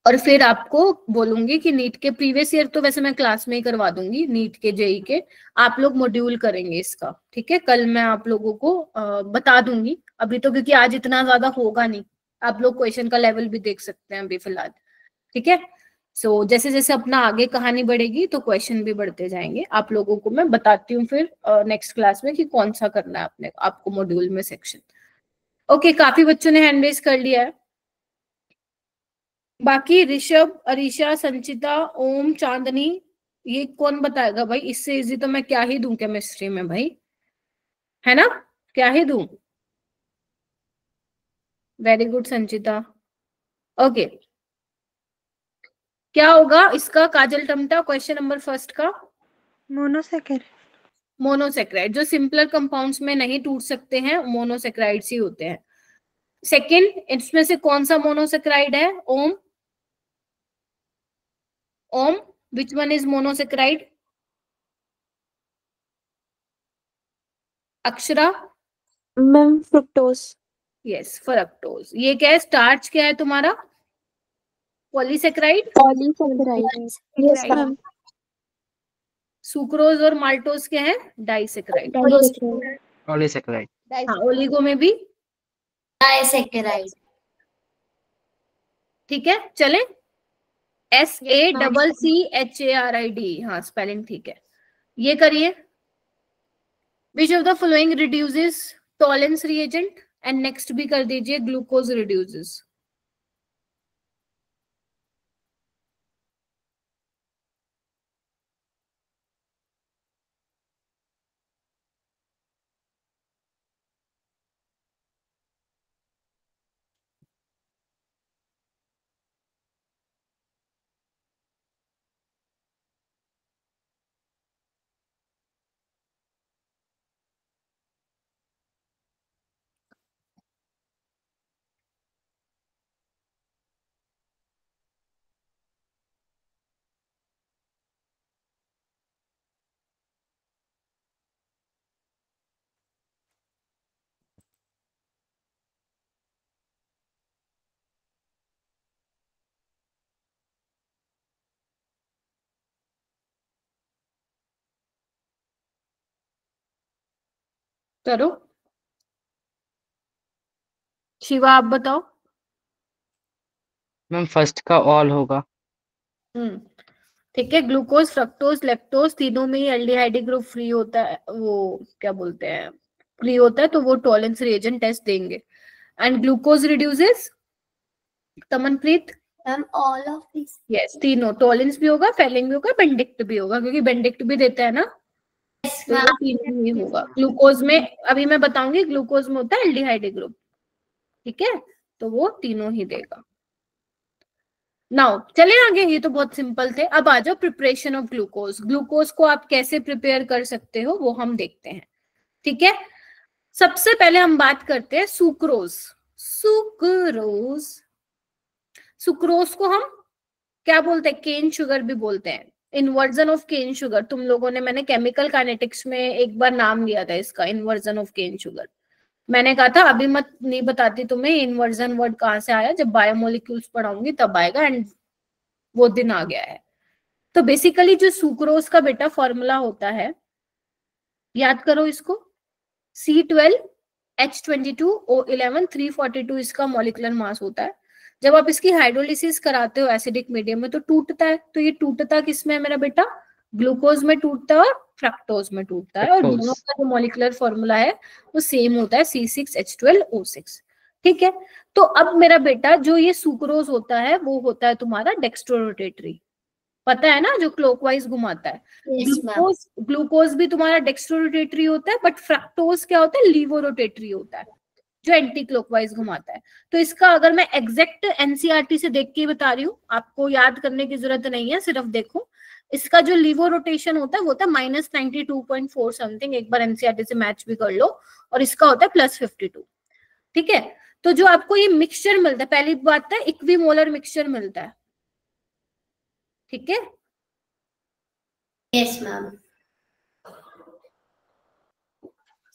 और फिर आपको बोलूंगी कि नीट के प्रीवियस ईयर तो वैसे मैं क्लास में ही करवा दूंगी, नीट के जेई के आप लोग मॉड्यूल करेंगे इसका। ठीक है, कल मैं आप लोगों को बता दूंगी। अभी तो क्योंकि आज इतना ज्यादा होगा नहीं, आप लोग क्वेश्चन का लेवल भी देख सकते हैं अभी फिलहाल। ठीक है, सो जैसे जैसे अपना आगे कहानी बढ़ेगी तो क्वेश्चन भी बढ़ते जाएंगे। आप लोगों को मैं बताती हूँ फिर नेक्स्ट क्लास में कि कौन सा करना है आपने आपको मॉड्यूल में सेक्शन। ओके, काफी बच्चों ने हैंड रेज कर लिया है। बाकी ऋषभ, अरीशा, संचिता, ओम, चांदनी, ये कौन बताएगा भाई? इससे इजी तो मैं क्या ही दूं केमिस्ट्री में भाई, है ना? क्या ही दूं? वेरी गुड संचिता। ओके, क्या होगा इसका काजल टमटा क्वेश्चन नंबर फर्स्ट का? मोनोसेकेराइड। मोनोसेक्राइड, जो सिंपलर कंपाउंड्स में नहीं टूट सकते हैं मोनोसेक्राइड्स ही होते हैं। सेकंड, इसमें से कौन सा मोनोसेक्राइड है? Om, Om, which one is monosaccharide? Akshara? Ma'am fructose. Yes, fructose. ये क्या है? स्टार्च क्या है तुम्हारा? Polysaccharide? Polysaccharide. Yes ma'am. Sucrose और माल्टोज क्या है? डाइसेक्राइड। पॉलीसेकेराइड। हाँ, ओलिगो में भी Disaccharide. ठीक है। चले, SACCHARID, हाँ स्पेलिंग ठीक है। ये करिए, which of the following reduces Tollens reagent, and next भी कर दीजिए ग्लूकोज रिड्यूसेस। करो, शिवा आप बताओ। मैम फर्स्ट का ऑल होगा। ठीक है, ग्लूकोज, फ्रक्टोज, लैक्टोज तीनों में ही एल्डिहाइड ग्रुप फ्री होता है, वो क्या बोलते हैं, फ्री होता है, तो वो टॉलेंस रिएजेंट टेस्ट देंगे। And glucose reduces, Tamanpreet? All of these. Yes, तीनों, टॉलेंस भी होगा, फेलिंग भी होगा, बेंडिक्ट भी होगा, क्योंकि बेंडिक्ट भी देता है ना, Yes, तो वो तीनों ही होगा। ग्लूकोज में अभी मैं बताऊंगी, ग्लूकोज में होता है एल्डिहाइड ग्रुप, ठीक है, तो वो तीनों ही देगा। नाउ चले आगे, ये तो बहुत सिंपल थे। अब आ जाओ प्रिपरेशन ऑफ ग्लूकोज। ग्लूकोज को आप कैसे प्रिपेयर कर सकते हो वो हम देखते हैं, ठीक है। सबसे पहले हम बात करते हैं सुक्रोज। सुक्रोज, सुक्रोज को हम क्या बोलते हैं? केन शुगर भी बोलते हैं, इन्वर्जन ऑफ केन शुगर। तुम लोगों ने, मैंने केमिकल काइनेटिक्स में एक बार नाम लिया था इसका, इन्वर्जन ऑफ केन शुगर। मैंने कहा था अभी मत नहीं बताती तुम्हें इन्वर्जन वर्ड कहाँ से आया, जब बायोमोलिक्यूल्स पढ़ाऊंगी तब आएगा, एंड वो दिन आ गया है। तो बेसिकली जो सुक्रोज का बेटा फॉर्मूला होता है, याद करो इसको, C12H22O11 342 इसका मॉलिक्यूलर मास होता है। जब आप इसकी हाइड्रोलिसिस कराते हो एसिडिक मीडियम में तो टूटता है, तो ये टूटता किसमें है मेरा बेटा? ग्लूकोज में टूटता है और फ्रक्टोज में टूटता है, और दोनों का जो मॉलिक्यूलर फॉर्मूला है वो सेम होता है, C6H12O6, ठीक है। तो अब मेरा बेटा जो ये सुक्रोज होता है वो होता है तुम्हारा डेक्स्ट्रोरोटेटरी, पता है ना, जो क्लॉकवाइज घुमाता है। ग्लूकोज, ग्लूकोज भी तुम्हारा डेक्स्ट्रोरोटेटरी होता है, बट फ्रक्टोज क्या होता है? लीवोरोटेटरी होता है, जो एंटी क्लॉकवाइज घुमाता है। तो इसका अगर मैं एग्जैक्ट एनसीईआरटी से देख के बता रही हूँ, आपको याद करने की जरूरत नहीं है, सिर्फ देखो। इसका जो लीवो रोटेशन होता है वो होता है -92.4 समथिंग, एक बार एनसीईआरटी से मैच भी कर लो, और इसका होता है +52, ठीक है। तो जो आपको ये मिक्सचर मिलता है, पहली बात है इक्विमोलर मिक्सचर मिलता है, ठीक है। Yes, ma'am.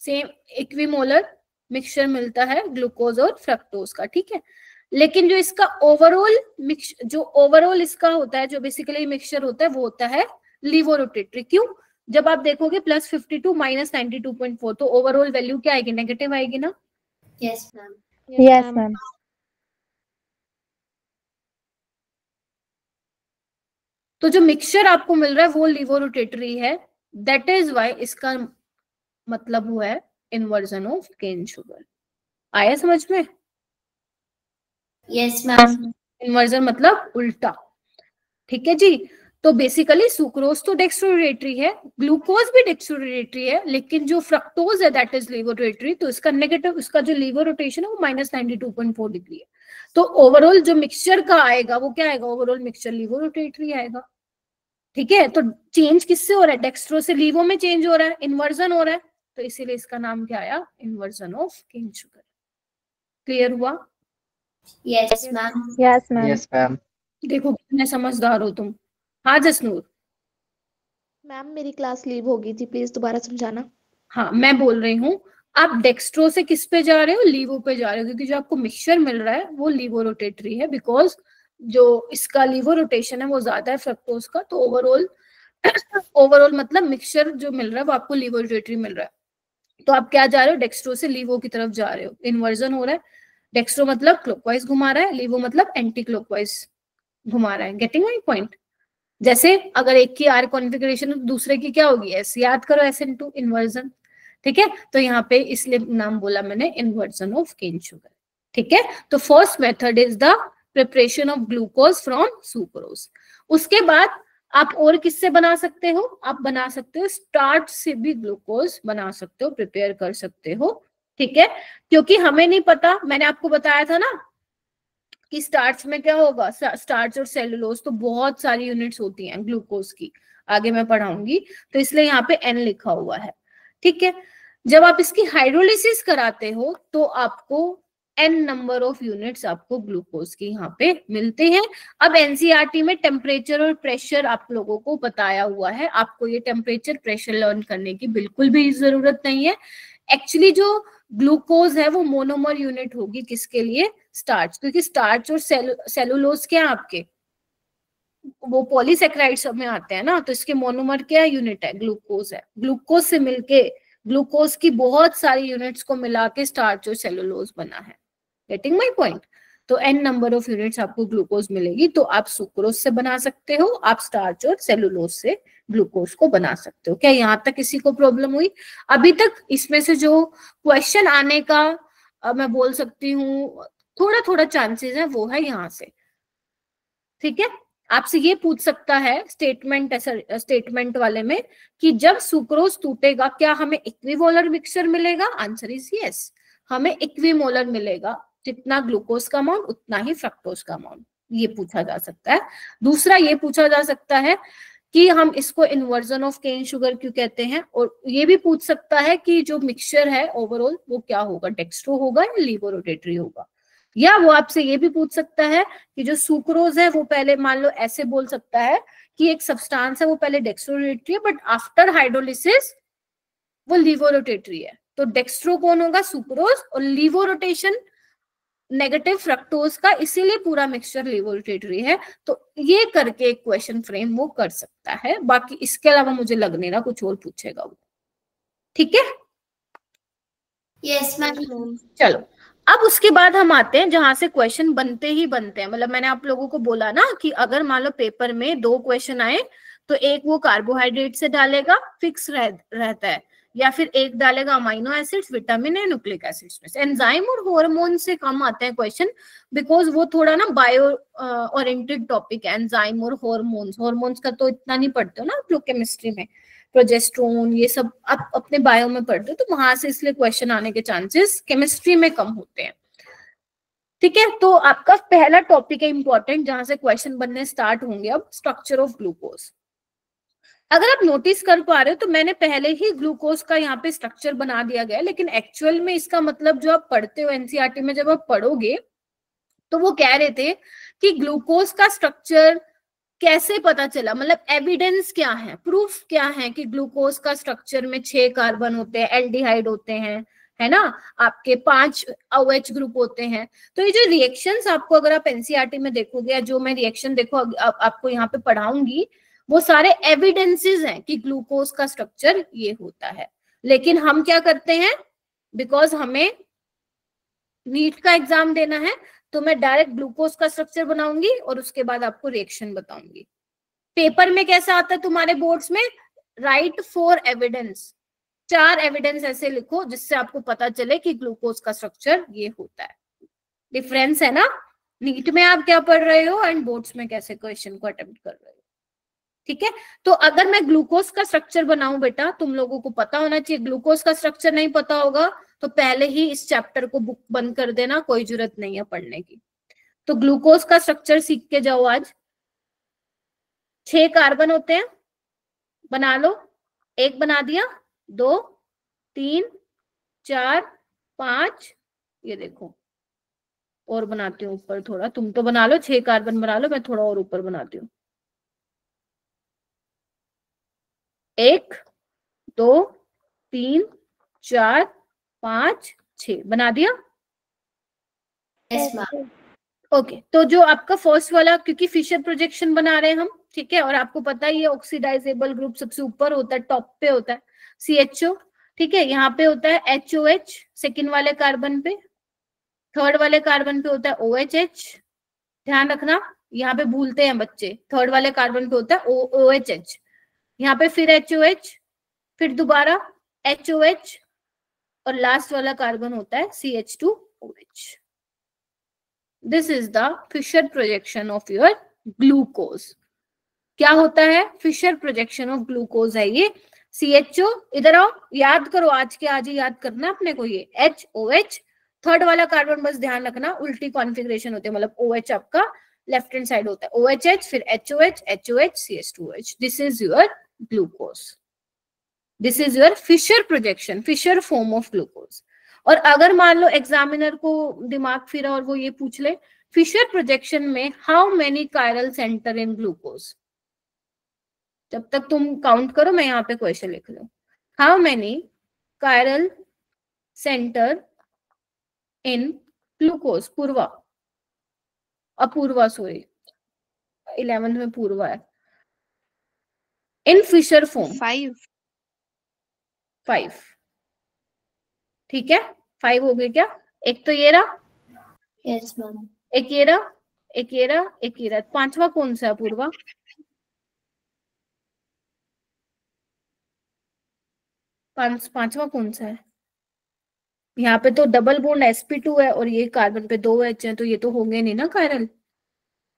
Same equimolar mixture मिलता है ग्लूकोज और फ्रक्टोज का, ठीक है। लेकिन जो इसका ओवरऑल जो ओवरऑल इसका होता है, जो बेसिकली मिक्सचर होता है वो होता है लीवोरोटेटरी। क्यों? जब आप देखोगे +52 -92.4, तो ओवरऑल वैल्यू क्या आएगी? नेगेटिव आएगी ना। Yes, ma'am. Yes, ma'am. तो जो मिक्सचर आपको मिल रहा है वो लीवोरोटेटरी है, दैट इज वाई इसका मतलब हुआ है इन्वर्जन ऑफ केन शुगर। आया समझ में? Yes, ma'am. इन्वर्जन मतलब उल्टा, ठीक है जी। तो बेसिकली सुक्रोज तो डेक्स्ट्रोरेटरी है, ग्लूकोज भी डेक्स्ट्रोरेटरी है, लेकिन जो फ्रक्टोज है दैट इज लीवोरोटेटरी, तो इसका नेगेटिव, इसका जो लीवर रोटेशन है वो -92.4 डिग्री है। तो ओवरऑल जो मिक्सचर का आएगा वो क्या आएगा, ओवरऑल मिक्सचर लीवोरोटेटरी आएगा, ठीक है। तो चेंज किससे हो रहा है, डेक्स्ट्रो से लीवो में चेंज हो रहा है, इन्वर्जन हो रहा है, तो इसीलिए इसका नाम क्या आया, inversion of cane sugar. Clear हुआ? Yes, ma'am. Yes, ma'am. Yes, ma'am. देखो कितने समझदार हो तुम। हाँ जसनूर? मैम मेरी क्लास लीव हो गई थी, प्लीज दोबारा समझाना। हाँ मैं बोल रही हूँ, आप डेक्स्ट्रो से किस पे जा रहे हो, लीवो पे जा रहे हो, क्योंकि जो आपको मिक्सचर मिल रहा है वो लीवो रोटेटरी है, बिकॉज जो इसका लीवो रोटेशन है वो ज्यादा है फ्रक्टोज का, तो ओवरऑल मतलब मिक्सचर जो मिल रहा है वो आपको लीवो रोटेटरी मिल रहा है। तो आप क्या जा रहे हो, डेक्स्ट्रो से लीवो की तरफ जा रहे हो, इन्वर्जन हो रहा है। डेक्स्ट्रो मतलब क्लॉकवाइज घुमा रहा है, लीवो मतलब एंटी क्लॉकवाइज घुमा रहा है। Getting my point? जैसे अगर एक की आर कॉन्फ़िगरेशन है तो दूसरे की क्या होगी, एस। याद करो SN2 इन्वर्जन, ठीक है। तो यहाँ पे इसलिए नाम बोला मैंने इन्वर्जन ऑफ केन शुगर, ठीक है। तो first method is the preparation of glucose from sucrose. उसके बाद आप और किससे बना सकते हो, आप बना सकते हो स्टार्च से भी ग्लूकोज बना सकते हो, प्रिपेयर कर सकते हो, ठीक है। क्योंकि हमें नहीं पता, मैंने आपको बताया था ना कि स्टार्च में क्या होगा, स्टार्च और सेलुलोज तो बहुत सारी यूनिट्स होती हैं ग्लूकोज की, आगे मैं पढ़ाऊंगी, तो इसलिए यहाँ पे N लिखा हुआ है, ठीक है। जब आप इसकी हाइड्रोलिसिस कराते हो तो आपको N नंबर ऑफ यूनिट्स आपको ग्लूकोज की यहाँ पे मिलते हैं। अब NCERT में टेम्परेचर और प्रेशर आप लोगों को बताया हुआ है, आपको ये टेम्परेचर प्रेशर लर्न करने की बिल्कुल भी जरूरत नहीं है। एक्चुअली जो ग्लूकोज है वो मोनोमर यूनिट होगी, किसके लिए, स्टार्च, क्योंकि स्टार्च और सेलुलोज क्या है आपके, वो पॉलीसेक्राइड्स में आते हैं ना, तो इसके मोनोमर क्या यूनिट है, ग्लूकोज है। ग्लूकोज से मिलके ग्लूकोज की बहुत सारी यूनिट्स को मिला के स्टार्च और सेलुलोज बना है। Getting my point? तो N नंबर ऑफ यूनिट्स आपको ग्लूकोज मिलेगी, तो आप सुक्रोज से बना सकते हो, आप स्टार्च और सेलुलोज से ग्लूकोज को बना सकते हो। क्या यहाँ तक किसी को प्रॉब्लम हुई? अभी तक इसमें से जो क्वेश्चन आने का मैं बोल सकती हूँ थोड़ा थोड़ा चांसेस है वो है यहाँ से, ठीक है। आपसे ये पूछ सकता है स्टेटमेंट वाले में कि जब सुक्रोज टूटेगा क्या हमें इक्विमोलर मिक्सचर मिलेगा, आंसर इज यस, हमें इक्विमोलर मिलेगा, जितना ग्लूकोज का अमाउंट उतना ही फ्रक्टोज का अमाउंट, ये पूछा जा सकता है। दूसरा ये पूछा जा सकता है कि हम इसको इन्वर्जन ऑफ केन शुगर क्यों कहते हैं, और ये भी पूछ सकता है कि जो मिक्सचर है ओवरऑल वो क्या होगा, डेक्स्ट्रो होगा या लीवो रोटेटरी होगा। या वो आपसे ये भी पूछ सकता है कि जो सुक्रोज है वो पहले, मान लो ऐसे बोल सकता है कि एक सब्सटेंस है वो पहले डेक्स्ट्रो रोटेटरी है बट आफ्टर हाइड्रोलिसिस वो लीवो रोटेटरी है, तो डेक्स्ट्रो कौन होगा, सुक्रोज, और लीवो रोटेशन नेगेटिव फ्रक्टोज का, इसीलिए पूरा मिक्सचर लीवोरोटेटरी है। तो ये करके एक क्वेश्चन फ्रेम वो कर सकता है, बाकी इसके अलावा मुझे लग नहीं रहा कुछ और पूछेगा वो, ठीक है। Yes, ma'am. चलो अब उसके बाद हम आते हैं जहां से क्वेश्चन बनते ही बनते हैं, मतलब मैंने आप लोगों को बोला ना कि अगर मान लो पेपर में 2 क्वेश्चन आए तो एक वो कार्बोहाइड्रेट से डालेगा, फिक्स रहता है, या फिर एक डालेगा अमाइनो एसिड्स, विटामिन है, न्यूक्लिक एसिड्स में से। एंजाइम और हार्मोन से कम आते हैं क्वेश्चन, बिकॉज वो थोड़ा ना बायो ओरिएंटेड टॉपिक है। एंजाइम और हॉर्मोन्स का तो इतना नहीं पढ़ते हो ना आप लोग केमिस्ट्री में, प्रोजेस्टेरोन ये सब आप अपने बायो में पढ़ते हो, तो वहां से इसलिए क्वेश्चन आने के चांसेस केमिस्ट्री में कम होते हैं, ठीक है। तो आपका पहला टॉपिक है इंपॉर्टेंट जहां से क्वेश्चन बनने स्टार्ट होंगे अब, स्ट्रक्चर ऑफ ग्लूकोज। अगर आप नोटिस कर पा रहे हो तो मैंने पहले ही ग्लूकोज का यहाँ पे स्ट्रक्चर बना दिया गया है, लेकिन एक्चुअल में इसका मतलब जो आप पढ़ते हो एनसीईआरटी में जब आप पढ़ोगे तो वो कह रहे थे कि ग्लूकोज का स्ट्रक्चर कैसे पता चला, मतलब एविडेंस क्या है, प्रूफ क्या है कि ग्लूकोज का स्ट्रक्चर में 6 कार्बन होते हैं, एल्डिहाइड होते हैं, है ना, आपके 5 OH ग्रुप होते हैं। तो ये जो रिएक्शंस आपको अगर आप एनसीईआरटी में देखोगे या जो मैं रिएक्शन देखो आपको यहाँ पे पढ़ाऊंगी, वो सारे एविडेंसेस हैं कि ग्लूकोज का स्ट्रक्चर ये होता है। लेकिन हम क्या करते हैं, बिकॉज हमें नीट का एग्जाम देना है, तो मैं डायरेक्ट ग्लूकोज का स्ट्रक्चर बनाऊंगी और उसके बाद आपको रिएक्शन बताऊंगी, पेपर में कैसा आता है तुम्हारे बोर्ड्स में, राइट 4 एविडेंस, 4 एविडेंस ऐसे लिखो जिससे आपको पता चले कि ग्लूकोज का स्ट्रक्चर ये होता है। डिफरेंस है ना, नीट में आप क्या पढ़ रहे हो एंड बोर्ड्स में कैसे क्वेश्चन को अटेम्प्ट कर रहे हो। ठीक है, तो अगर मैं ग्लूकोज का स्ट्रक्चर बनाऊं बेटा, तुम लोगों को पता होना चाहिए। ग्लूकोज का स्ट्रक्चर नहीं पता होगा तो पहले ही इस चैप्टर को बुक बंद कर देना, कोई जरूरत नहीं है पढ़ने की। तो ग्लूकोज का स्ट्रक्चर सीख के जाओ आज। 6 कार्बन होते हैं, बना लो। 1 बना दिया, 2 3 4 5, ये देखो और बनाती हूँ ऊपर थोड़ा, तुम तो बना लो 6 कार्बन बना लो, मैं थोड़ा और ऊपर बनाती हूँ। 1 2 3 4 5 6 बना दिया। Yes, ma'am. ओके, तो जो आपका फर्स्ट वाला, क्योंकि फिशर प्रोजेक्शन बना रहे हैं हम, ठीक है, और आपको पता है ये ऑक्सीडाइजेबल ग्रुप सबसे ऊपर होता है, टॉप पे होता है CHO, ठीक है। यहाँ पे होता है HOH सेकंड वाले कार्बन पे, थर्ड वाले कार्बन पे होता है OHH, ध्यान रखना यहाँ पे भूलते हैं बच्चे, थर्ड वाले कार्बन पे होता है OHH, यहाँ पे फिर HOH, फिर दोबारा HOH, और लास्ट वाला कार्बन होता है CH2OH। This is the Fisher projection of your glucose. क्या होता है फिशर प्रोजेक्शन ऑफ ग्लूकोज है ये। CHO, इधर आओ, याद करो, आज के आज ही याद करना अपने को, ये HOH, थर्ड वाला कार्बन बस ध्यान रखना उल्टी कॉन्फ़िगरेशन होती है, मतलब OH आपका लेफ्ट हैंड साइड होता है, OHH फिर HOH HOH CH2OH। This is your glucose, this is your Fisher projection, Fisher form of glucose. और अगर मान लो एग्जामिनर को दिमाग फिरा और वो ये पूछ ले फिशर प्रोजेक्शन में how many chiral center in glucose, जब तक तुम काउंट करो मैं यहाँ पे क्वेश्चन लिख लूं, how many chiral center in glucose, Purva Apurva sorry 11th में पूर्वा है, इन फिशर फॉर्म 5, ठीक है 5 हो गए क्या, एक तो ये रहा, Yes, ma'am. एक ये रहा, एक ये रहा, एक ये रहा, पांचवा कौन सा है पूर्वा, पांचवा कौन सा है, यहाँ पे तो डबल बॉन्ड sp2 है और ये कार्बन पे 2 H हैं, तो ये तो होंगे नहीं ना कायरल,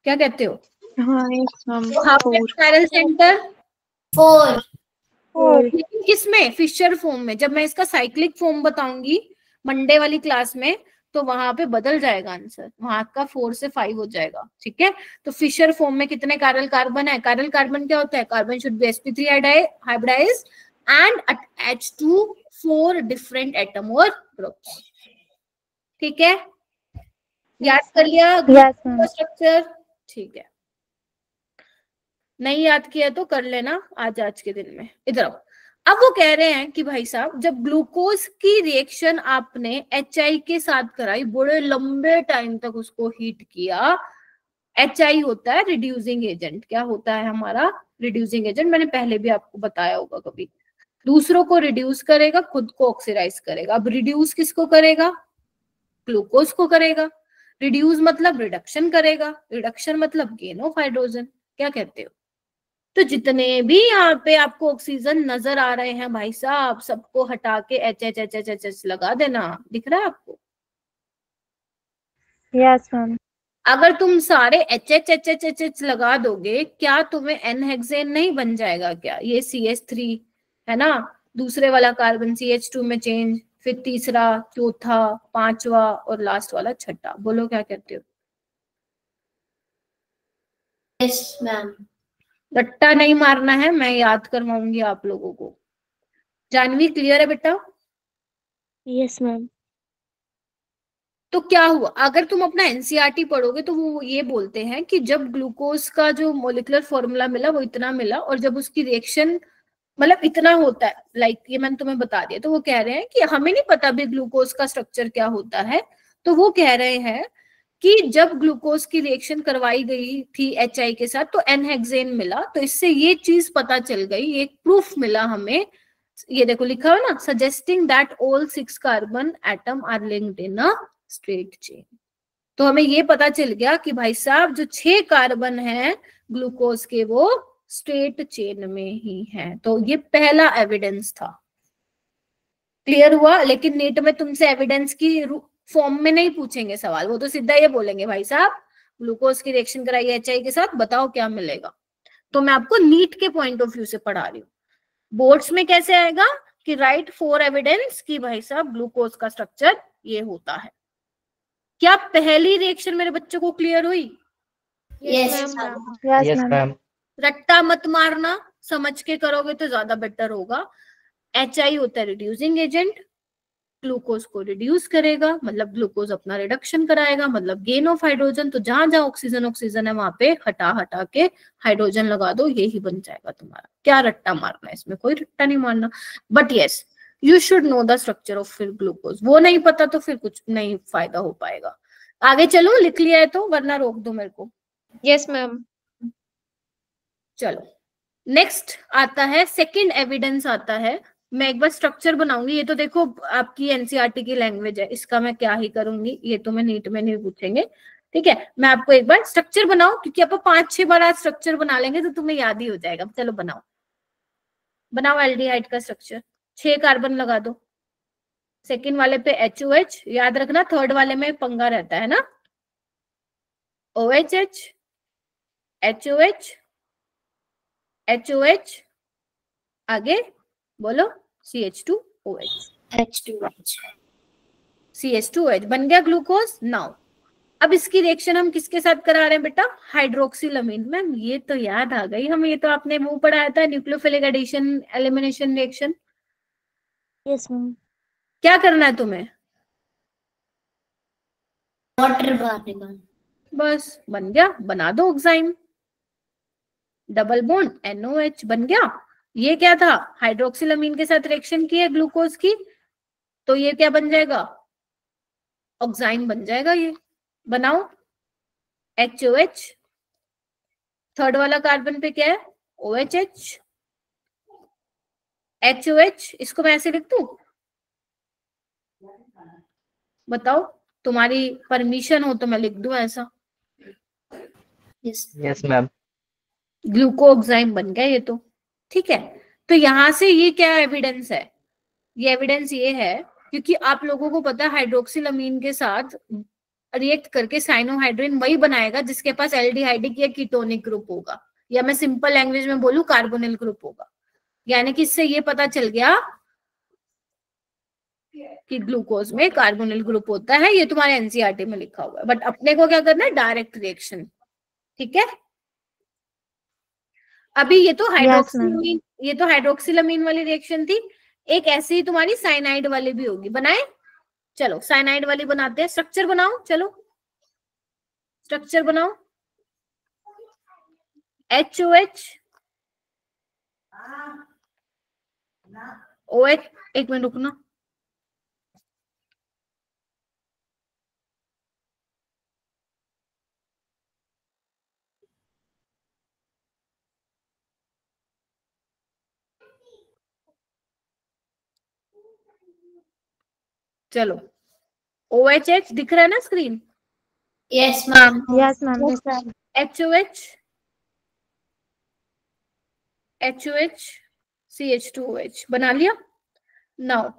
क्या कहते हो। हाँ yes ma'am. Chiral centre 4. किसमें, फिशर फॉर्म में। जब मैं इसका साइक्लिक फॉर्म बताऊंगी मंडे वाली क्लास में तो वहां पे बदल जाएगा आंसर, वहां का 4 से 5 हो जाएगा, ठीक है। तो फिशर फॉर्म में कितने कायरल कार्बन है, कायरल कार्बन क्या होता है, carbon should be sp3 hybridise and attach to 4 different atom और ग्रुप्स, ठीक है। याद कर लिया स्ट्रक्चर, ठीक है, नहीं याद किया तो कर लेना आज के दिन में। इधर आओ, अब वो कह रहे हैं कि भाई साहब जब ग्लूकोज की रिएक्शन आपने HI के साथ कराई, बड़े लंबे टाइम तक उसको हीट किया, HI होता है रिड्यूसिंग एजेंट, क्या होता है हमारा रिड्यूसिंग एजेंट, मैंने पहले भी आपको बताया होगा कभी, दूसरों को रिड्यूस करेगा खुद को ऑक्सीडाइज करेगा। अब रिड्यूस किसको करेगा, ग्लूकोज को करेगा, रिड्यूस मतलब रिडक्शन करेगा, रिडक्शन मतलब गेन ऑफ हाइड्रोजन, क्या कहते हो। तो जितने भी यहाँ पे आपको ऑक्सीजन नजर आ रहे हैं भाई साहब, सबको हटा के HH लगा देना, दिख रहा है आपको। Yes ma'am. अगर तुम सारे HH लगा दोगे, क्या तुम्हें N-हेक्सेन नहीं बन जाएगा क्या, ये CH3 है ना, दूसरे वाला कार्बन CH2 में चेंज, फिर तीसरा, चौथा, पांचवा और लास्ट वाला छठा, बोलो क्या कहते हो। Yes, ma'am. रट्टा नहीं मारना है, मैं याद करवाऊंगी आप लोगों को। जानवी क्लियर है बेटा। Yes ma'am. तो क्या हुआ, अगर तुम अपना NCERT पढ़ोगे तो वो ये बोलते हैं कि जब ग्लूकोज का जो मोलिकुलर फॉर्मूला मिला वो इतना मिला, और जब उसकी रिएक्शन मतलब इतना होता है, लाइक ये मैंने तुम्हें बता दिया, तो वो कह रहे हैं कि हमें नहीं पता भी ग्लूकोज का स्ट्रक्चर क्या होता है, तो वो कह रहे हैं कि जब ग्लूकोज की रिएक्शन करवाई गई थी HI के साथ तो N-हेक्सेन मिला, तो इससे ये चीज पता चल गई, एक प्रूफ मिला हमें, ये देखो लिखा हुआ ना, suggesting that all 6 carbon atom are linked in a straight chain. तो हमें ये पता चल गया कि भाई साहब जो 6 कार्बन हैं ग्लूकोज के वो स्ट्रेट चेन में ही है। तो ये पहला एविडेंस था। क्लियर हुआ? लेकिन नीट में तुमसे एविडेंस की फॉर्म में नहीं पूछेंगे सवाल, वो तो सीधा ये बोलेंगे भाई साहब ग्लूकोज की रिएक्शन कराई HI के साथ, बताओ क्या मिलेगा। तो मैं आपको नीट के पॉइंट ऑफ व्यू से पढ़ा रही हूँ। बोर्ड्स में कैसे आएगा कि राइट 4 एविडेंस कि भाई साहब ग्लूकोज का स्ट्रक्चर ये होता है। क्या पहली रिएक्शन मेरे बच्चों को क्लियर हुई? Yes, ma'am. ma'am. Yes, Yes, ma'am. ma'am. रट्टा मत मारना, समझ के करोगे तो ज्यादा बेटर होगा। HI होता है रिड्यूसिंग एजेंट, ग्लूकोज को रिड्यूस करेगा मतलब ग्लूकोज अपना रिडक्शन कराएगा, मतलब गेन ऑफ हाइड्रोजन। तो जहां जहां ऑक्सीजन ऑक्सीजन है वहां पे हटा हटा के हाइड्रोजन लगा दो, यही बन जाएगा तुम्हारा। क्या रट्टा मारना है इसमें? कोई रट्टा नहीं मारना। But yes, you should know the structure of फिर ग्लूकोज। वो नहीं पता तो फिर कुछ नहीं फायदा हो पाएगा। आगे चलो, लिख लिया है तो, वरना रोक दो मेरे को। Yes ma'am. चलो नेक्स्ट आता है सेकंड एविडेंस आता है। मैं एक बार स्ट्रक्चर बनाऊंगी। ये तो देखो आपकी एनसीईआरटी की लैंग्वेज है, इसका मैं क्या ही करूंगी, ये तो मैं नीट में नहीं पूछेंगे। ठीक है, मैं आपको एक बार स्ट्रक्चर बनाओ, क्योंकि आप 5-6 बार आज स्ट्रक्चर बना लेंगे तो तुम्हें याद ही हो जाएगा। चलो बनाओ, बनाओ एल्डिहाइड का स्ट्रक्चर। 6 कार्बन लगा दो, सेकंड वाले पे HOH, याद रखना थर्ड वाले में पंगा रहता है ना। OHH, HOH, HOH, आगे बोलो CH2OH। H2H. CH2OH बन गया ग्लूकोज। नाउ अब इसकी रिएक्शन हम किसके साथ करा रहे हैं बेटा? हाइड्रोक्सिलमीन। मैम ये तो याद आ गई हमें, ये तो आपने वो पढ़ाया था, nucleophilic addition elimination reaction. Yes, ma'am. क्या करना है तुम्हें? Water barnacle. बस बन गया, बना दो ऑक्साइम। डबल बॉन्ड NOH बन गया। ये क्या था? हाइड्रोक्सिलमीन के साथ रिएक्शन की है ग्लूकोज की, तो ये क्या बन जाएगा? ऑक्साइम बन जाएगा। ये बनाओ HOH, थर्ड वाला कार्बन पे क्या है? OHH, HOH, इसको मैं ऐसे लिख दूं? बताओ, तुम्हारी परमिशन हो तो मैं लिख दूं ऐसा। Yes. Yes, ma'am. ग्लूकोऑक्साइम बन गया ये तो। ठीक है, तो यहां से ये क्या एविडेंस है? ये एविडेंस ये है क्योंकि आप लोगों को पता है हाइड्रोक्सिलमीन के साथ रिएक्ट करके साइनोहाइड्रिन वही बनाएगा जिसके पास एल्डिहाइडिक या कीटोनिक ग्रुप होगा, या मैं सिंपल लैंग्वेज में बोलूं कार्बोनिल ग्रुप होगा। यानी कि इससे ये पता चल गया कि ग्लूकोज में कार्बोनिल ग्रुप होता है। ये तुम्हारे एनसीईआरटी में लिखा हुआ है, बट अपने को क्या करना है? Direct reaction. ठीक है, अभी ये तो हाइड्रोक्सिलमीन, ये तो हाइड्रोक्सिलमीन वाली रिएक्शन थी। एक ऐसी ही तुम्हारी साइनाइड वाली भी होगी, बनाए? चलो साइनाइड वाली बनाते हैं। स्ट्रक्चर बनाओ, चलो स्ट्रक्चर बनाओ। HOH, OH, एक मिनट रुकना। चलो OHH दिख रहा है ना screen? Yes, ma'am. Yes, ma'am. Yes, ma'am. HOH, HOH, CH2OH बना लिया। नाउ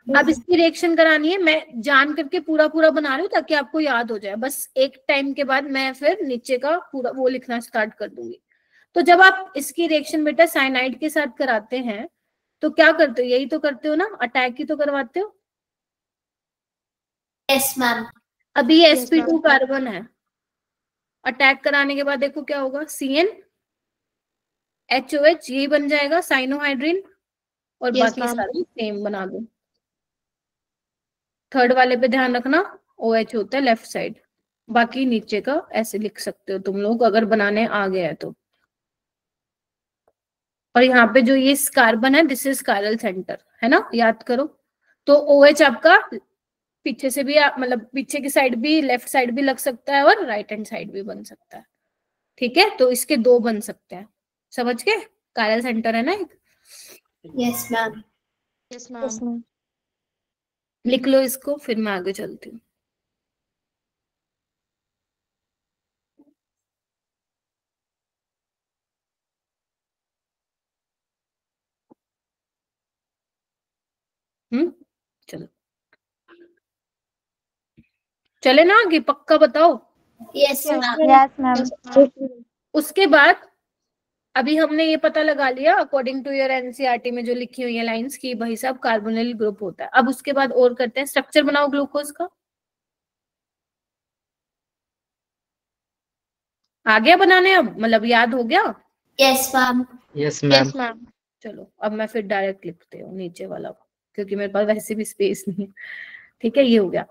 अब इसकी रिएक्शन करानी है। मैं जान करके पूरा पूरा बना रही हूँ ताकि आपको याद हो जाए। बस एक टाइम के बाद मैं फिर नीचे का पूरा वो लिखना स्टार्ट कर दूंगी। तो जब आप इसकी रिएक्शन बेटा साइनाइड के साथ कराते हैं तो क्या करते हो? यही तो करते हो ना, अटैक ही तो करवाते हो। Yes, ma'am. अभी ये Yes, sp2 ma'am. कार्बन है, अटैक कराने के बाद देखो क्या होगा? CN HOH यही बन जाएगा साइनोहाइड्रिन, और Yes, बाकी ma'am. सारे सेम बना दो। थर्ड वाले पे ध्यान रखना OH होता है लेफ्ट साइड, बाकी नीचे का ऐसे लिख सकते हो तुम लोग अगर बनाने आ गया है तो। और यहाँ पे जो ये कार्बन है दिस इज कायरल सेंटर है ना, याद करो। तो OH आपका पीछे से भी मतलब पीछे की साइड भी, लेफ्ट साइड भी लग सकता है और राइट हैंड साइड भी बन सकता है। ठीक है, तो इसके 2 बन सकते हैं, समझ के? कायरल सेंटर है ना एक। Yes, ma'am. Yes, Yes, ma'am. ma'am. लिख लो इसको, फिर मैं आगे चलती हूँ। चलो चले ना आगे, पक्का बताओ। Yes, ma'am. Yes, ma'am. उसके बाद अभी हमने ये पता लगा लिया अकॉर्डिंग टू योर एनसीईआरटी में जो लिखी हुई है लाइंस की भाई साहब कार्बोनिल ग्रुप होता है। अब उसके बाद और करते हैं, स्ट्रक्चर बनाओ ग्लूकोज का। आ गया बनाने, अब मतलब याद हो गया। Yes, ma'am. Yes, ma'am. Yes ma'am. चलो अब मैं फिर डायरेक्ट लिखते हूँ नीचे वाला, क्योंकि मेरे पास वैसे भी स्पेस नहीं है। ठीक है, ये हो गया।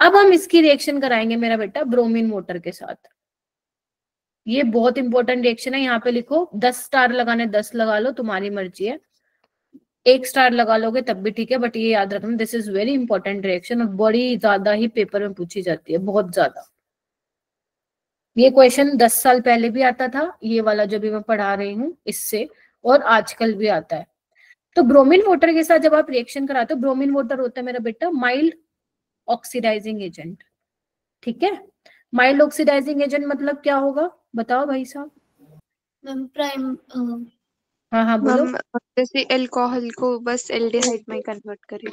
अब हम इसकी रिएक्शन कराएंगे मेरा बेटा ब्रोमीन वाटर के साथ। ये बहुत इंपॉर्टेंट रिएक्शन है, यहाँ पे लिखो। 10 स्टार लगाने 10 लगा लो, तुम्हारी मर्जी है। 1 स्टार लगा लोगे तब भी ठीक है, बट ये याद रखना this is very important reaction और बड़ी ज्यादा ही पेपर में पूछी जाती है, बहुत ज्यादा। ये क्वेश्चन 10 साल पहले भी आता था, ये वाला जो भी मैं पढ़ा रही हूँ इससे, और आजकल भी आता है। तो ब्रोमीन वाटर के साथ जब आप रिएक्शन कराते हो, ब्रोमीन वाटर होता है मेरा बेटा माइल्ड ऑक्सीडाइजिंग एजेंट। ठीक है, माइल्ड ऑक्सीडाइजिंग एजेंट मतलब क्या होगा, बताओ भाई साहब। Ma'am, prime. हाँ बोलो। मैम जैसे अल्कोहल को बस एल्डिहाइड में कन्वर्ट करें।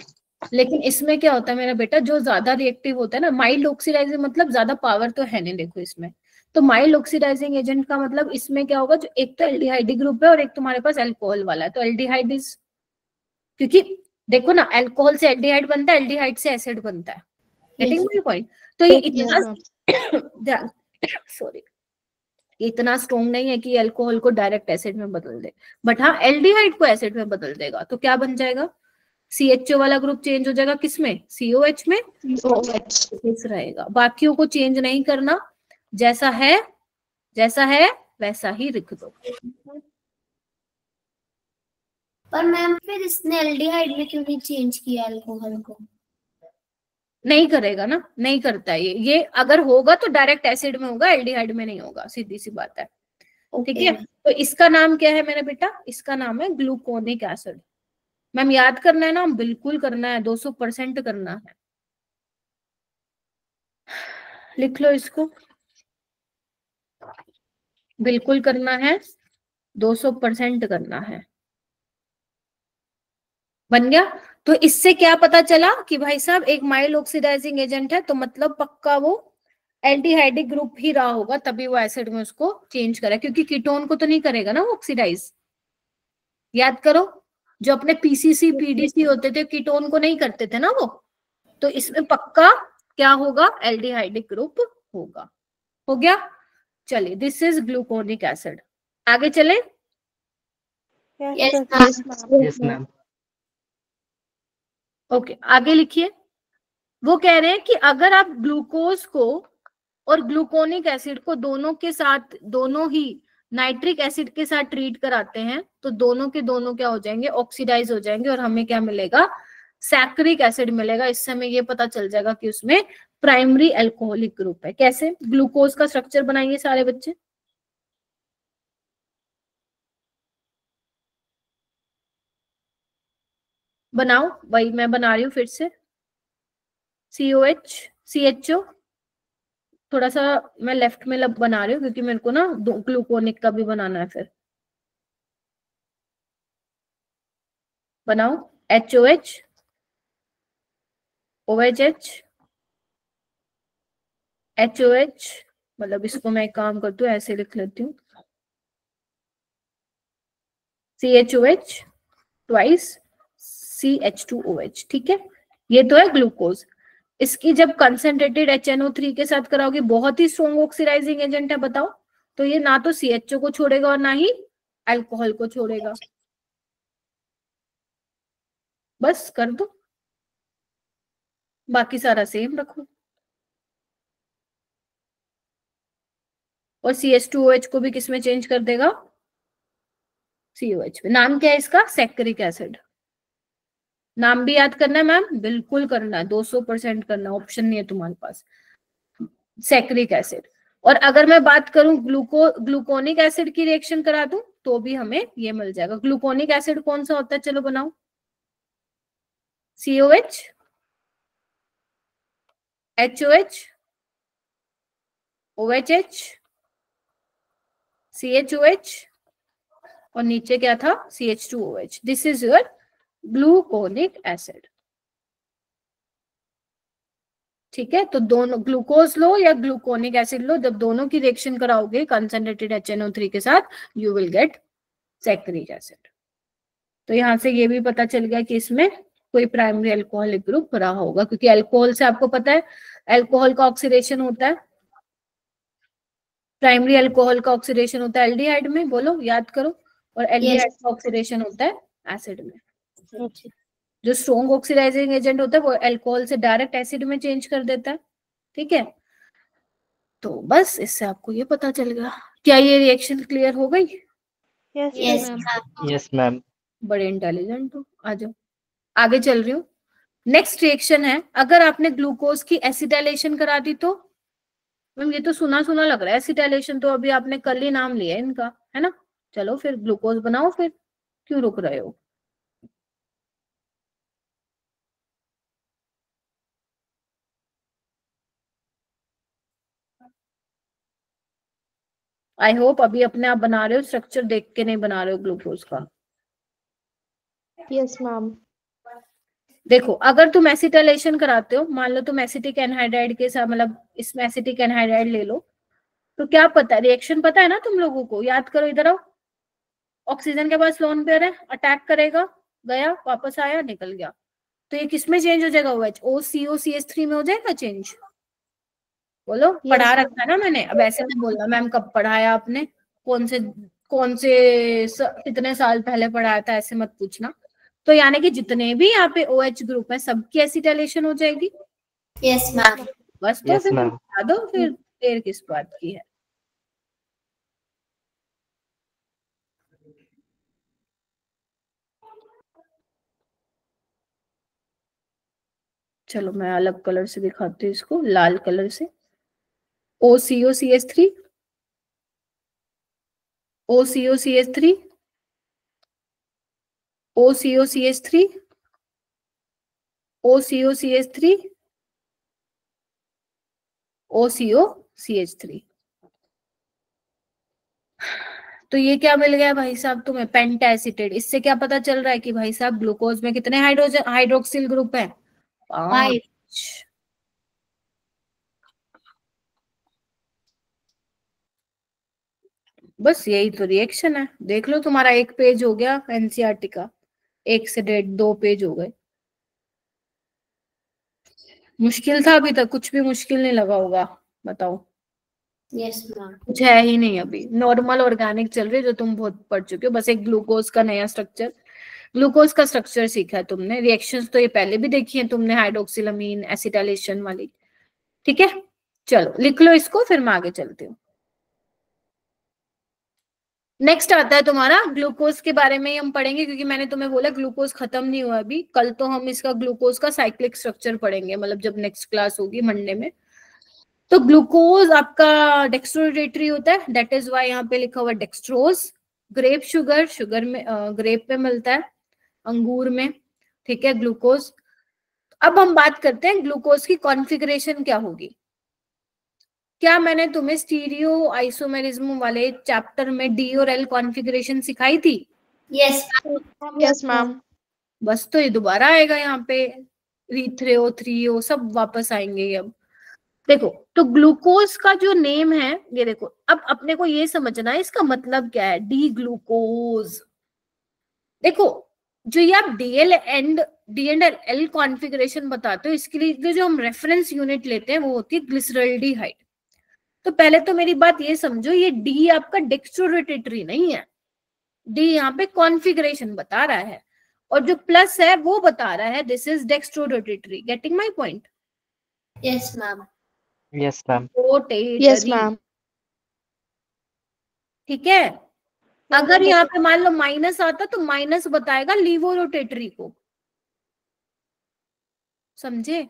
लेकिन इसमें क्या होता है मेरा बेटा, जो ज्यादा रिएक्टिव होता है ना, माइल्ड ऑक्सीडाइजिंग मतलब ज्यादा पावर तो है नहीं, देखो इसमें। तो माइल्ड ऑक्सीडाइजिंग एजेंट का मतलब इसमें क्या होगा, जो एक तो एल्डिहाइड ग्रुप है और एक तुम्हारे पास अल्कोहल वाला है, तो एल्डिहाइड इज, क्योंकि देखो ना अल्कोहल से एल्डिहाइड बनता है, एल्डिहाइड से एसिड बनता है। Getting my point. तो ये इतना सॉरी इतना स्ट्रॉन्ग नहीं है कि अल्कोहल को डायरेक्ट एसिड में बदल दे, बट हाँ एल्डिहाइड को एसिड में बदल देगा। तो क्या बन जाएगा, CHO वाला ग्रुप चेंज हो जाएगा किसमें, COH में, इस रहेगा। बाकियों को चेंज नहीं करना, जैसा है वैसा ही लिख दो। पर मैम फिर इसने एल्डिहाइड में क्यों नहीं चेंज किया अल्कोहल को? नहीं करेगा ना, नहीं करता है ये अगर होगा तो डायरेक्ट एसिड में होगा, एल्डिहाइड में नहीं होगा, सीधी सी बात है। ठीक है, तो इसका नाम क्या है मेरा बेटा, इसका नाम है ग्लूकोनिक एसिड। मैम याद करना है ना, बिल्कुल करना है, 200% करना है। लिख लो इसको, बिल्कुल करना है, 200% करना है। बन गया। तो इससे क्या पता चला कि भाई साहब एक माइल्ड ऑक्सीडाइजिंग एजेंट है, तो मतलब पक्का वो एल्डिहाइडिक ग्रुप ही रहा होगा, तभी वो एसिड में उसको चेंज करा, क्योंकि कीटोन को तो नहीं करेगा ना वो ऑक्सीडाइज। याद करो, जो अपने PCC PDC होते थे कीटोन को नहीं करते थे ना वो, तो इसमें पक्का क्या होगा, एल्डिहाइडिक ग्रुप होगा। हो गया, चलिए दिस इज ग्लूकोनिक एसिड। आगे चले। Yes, ma'am. Yes, ma'am. Okay आगे लिखिए। वो कह रहे हैं कि अगर आप ग्लूकोज को और ग्लूकोनिक एसिड को दोनों के साथ, दोनों ही नाइट्रिक एसिड के साथ ट्रीट कराते हैं, तो दोनों के दोनों क्या हो जाएंगे, ऑक्सीडाइज हो जाएंगे, और हमें क्या मिलेगा, सैक्रिक एसिड मिलेगा। इससे हमें ये पता चल जाएगा कि उसमें प्राइमरी अल्कोहलिक ग्रुप है। कैसे, ग्लूकोज का स्ट्रक्चर बनाइए सारे बच्चे। बनाओ, वही मैं बना रही हूँ फिर से। COH CHO, थोड़ा सा मैं लेफ्ट में बना रही हूँ क्योंकि मेरे को ना ग्लूकोनिक का भी बनाना है। फिर बनाओ, HOH OHH HOH, मतलब इसको मैं एक काम करती हूँ ऐसे लिख लेती हूँ, CHOH ट्वाइस CH2OH। ठीक है, ये तो है ग्लूकोज। इसकी जब कंसेंट्रेटेड HNO3 के साथ कराओगे, बहुत ही स्ट्रॉन्ग ऑक्सीडाइजिंग एजेंट है, बताओ। तो ये ना तो CHO को छोड़ेगा और ना ही अल्कोहल को छोड़ेगा। बस कर दो, बाकी सारा सेम रखो। और CH2OH को भी किसमें चेंज कर देगा, COH में। नाम क्या है इसका, सैक्रिक एसिड। नाम भी याद करना है मैम, बिल्कुल करना है, 200% करना, ऑप्शन नहीं है तुम्हारे पास। Saccharic acid. और अगर मैं बात करूं ग्लूकोनिक एसिड की रिएक्शन करा दूं तो भी हमें ये मिल जाएगा। ग्लूकोनिक एसिड कौन सा होता है, चलो बनाओ। COH HOH OHH CHOH और नीचे क्या था, CH2OH। This is your gluconic acid. ठीक है, तो दोनों ग्लूकोज लो या ग्लूकोनिक एसिड लो, जब दोनों की रिएक्शन कराओगे कंसंट्रेटेड HNO3 के साथ, यू विल गेट सैकरिक एसिड। तो यहां से ये भी पता चल गया कि इसमें कोई प्राइमरी अल्कोहलिक ग्रुप रहा होगा, क्योंकि अल्कोहल से आपको पता है अल्कोहल का ऑक्सीडेशन होता है, प्राइमरी अल्कोहल का ऑक्सीडेशन होता है एल्डिहाइड में, बोलो याद करो, और एल्डिहाइड का ऑक्सीडेशन होता है एसिड में। जो स्ट्रॉन्ग ऑक्सीडाइजिंग एजेंट होता है वो अल्कोहल से डायरेक्ट एसिड में चेंज कर देता है। ठीक है, तो बस इससे आपको ये पता चल गया। क्या ये रिएक्शन क्लियर हो गई? Yes ma'am. Yes ma'am. बड़े इंटेलिजेंट हो, आ जाओ आगे चल रही हूँ। नेक्स्ट रिएक्शन है, अगर आपने ग्लूकोज की एसिटाइलेशन करा दी तो, मैम ये तो सुना सुना लग रहा है, एसिटाइलेशन तो अभी आपने कल ही नाम लिया है इनका, है ना? चलो फिर ग्लूकोज बनाओ, फिर क्यों रुक रहे हो? आई होप अभी अपने आप बना रहे हो, स्ट्रक्चर देख के नहीं बना रहे हो ग्लूकोज का। Yes ma'am. देखो, अगर तुम एसिटाइलेशन कराते हो, मान लो तुम एसिटिक एनहाइड्राइड के साथ, मतलब इसमें एसिटिक एनहाइड्राइड ले लो, तो क्या पता रिएक्शन पता है ना तुम लोगों को, याद करो, इधर आओ। ऑक्सीजन के पास लोन पेयर है, अटैक करेगा, गया, वापस आया, निकल गया, तो ये किसमें चेंज हो जाएगा? OH OCOCH3 में हो जाएगा चेंज। बोलो, पढ़ा रखा है ना मैंने, अब ऐसे नहीं बोलना मैम कब पढ़ाया आपने, कौन से कितने साल पहले पढ़ाया था, ऐसे मत पूछना। तो यानी कि जितने भी यहाँ पे OH ग्रुप है सबकी एसिटाइलेशन हो जाएगी। Yes ma'am. बस, तो Yes, फिर ma'am. बता दो, फिर देर किस बात की है। चलो मैं अलग कलर से दिखाती हूँ इसको, लाल कलर से। OCOCH3 OCOCH3 OCOCH3 OCOCH3 OCOCH3। तो ये क्या मिल गया भाई साहब तुम्हें? पेंटाएसिटेट। इससे क्या पता चल रहा है कि भाई साहब ग्लूकोज में कितने हाइड्रोजन हाइड्रोक्सिल ग्रुप है? 5। बस यही तो रिएक्शन है, देख लो तुम्हारा एक पेज हो गया एनसीईआरटी का, 1 से 2 पेज हो गए। मुश्किल था अभी तक? कुछ भी मुश्किल नहीं लगा होगा, बताओ। Yes ma'am. कुछ है ही नहीं अभी, नॉर्मल ऑर्गेनिक चल रही है जो तुम बहुत पढ़ चुके हो। बस एक ग्लूकोज का नया स्ट्रक्चर, ग्लूकोज का स्ट्रक्चर सीखा है तुमने, रिएक्शंस तो ये पहले भी देखी है तुमने, हाइड्रोक्सिलामीन एसिटाइलेशन वाली। ठीक है, चलो लिख लो इसको, फिर मैं आगे चलती हूँ। नेक्स्ट आता है तुम्हारा ग्लूकोज के बारे में ही हम पढ़ेंगे, क्योंकि मैंने तुम्हें बोला ग्लूकोज खत्म नहीं हुआ अभी, कल तो हम इसका ग्लूकोज का साइक्लिक स्ट्रक्चर पढ़ेंगे, मतलब जब नेक्स्ट क्लास होगी मंडे में। तो ग्लूकोज आपका डेक्स्ट्रोरेटरी होता है, दैट इज वाई यहाँ पे लिखा हुआ डेक्स्ट्रोज। ग्रेप शुगर में ग्रेप पे मिलता है, अंगूर में। ठीक है, ग्लूकोज। अब हम बात करते हैं ग्लूकोज की कॉन्फ़िगरेशन क्या होगी। क्या मैंने तुम्हें स्टीरियो आइसोमेरिज्म वाले चैप्टर में डी और एल कॉन्फ़िगरेशन सिखाई थी? Yes yes ma'am. बस, तो ये दोबारा आएगा यहाँ पे, 3O 3O सब वापस आएंगे अब। देखो, तो ग्लूकोज का जो नेम है ये देखो, अब अपने को ये समझना है इसका मतलब क्या है, डी ग्लूकोज। देखो, जो ये आप डी एंड एल कॉन्फ़िगरेशन बताते हो, इसके लिए जो हम रेफरेंस यूनिट लेते हैं वो होती है ग्लिसरॉल्डिहाइड। तो पहले तो मेरी बात ये समझो, ये डी आपका डेक्स्ट्रोरोटेटरी नहीं है, डी यहाँ पे कॉन्फ़िगरेशन बता रहा है, और जो प्लस है वो बता रहा है this is dextrorotatory. Getting my point? Yes ma'am. Yes, ma'am. Yes ma'am. ठीक है, अगर यहाँ पे मान लो माइनस आता तो माइनस बताएगा लीवो रोटेटरी को, समझे?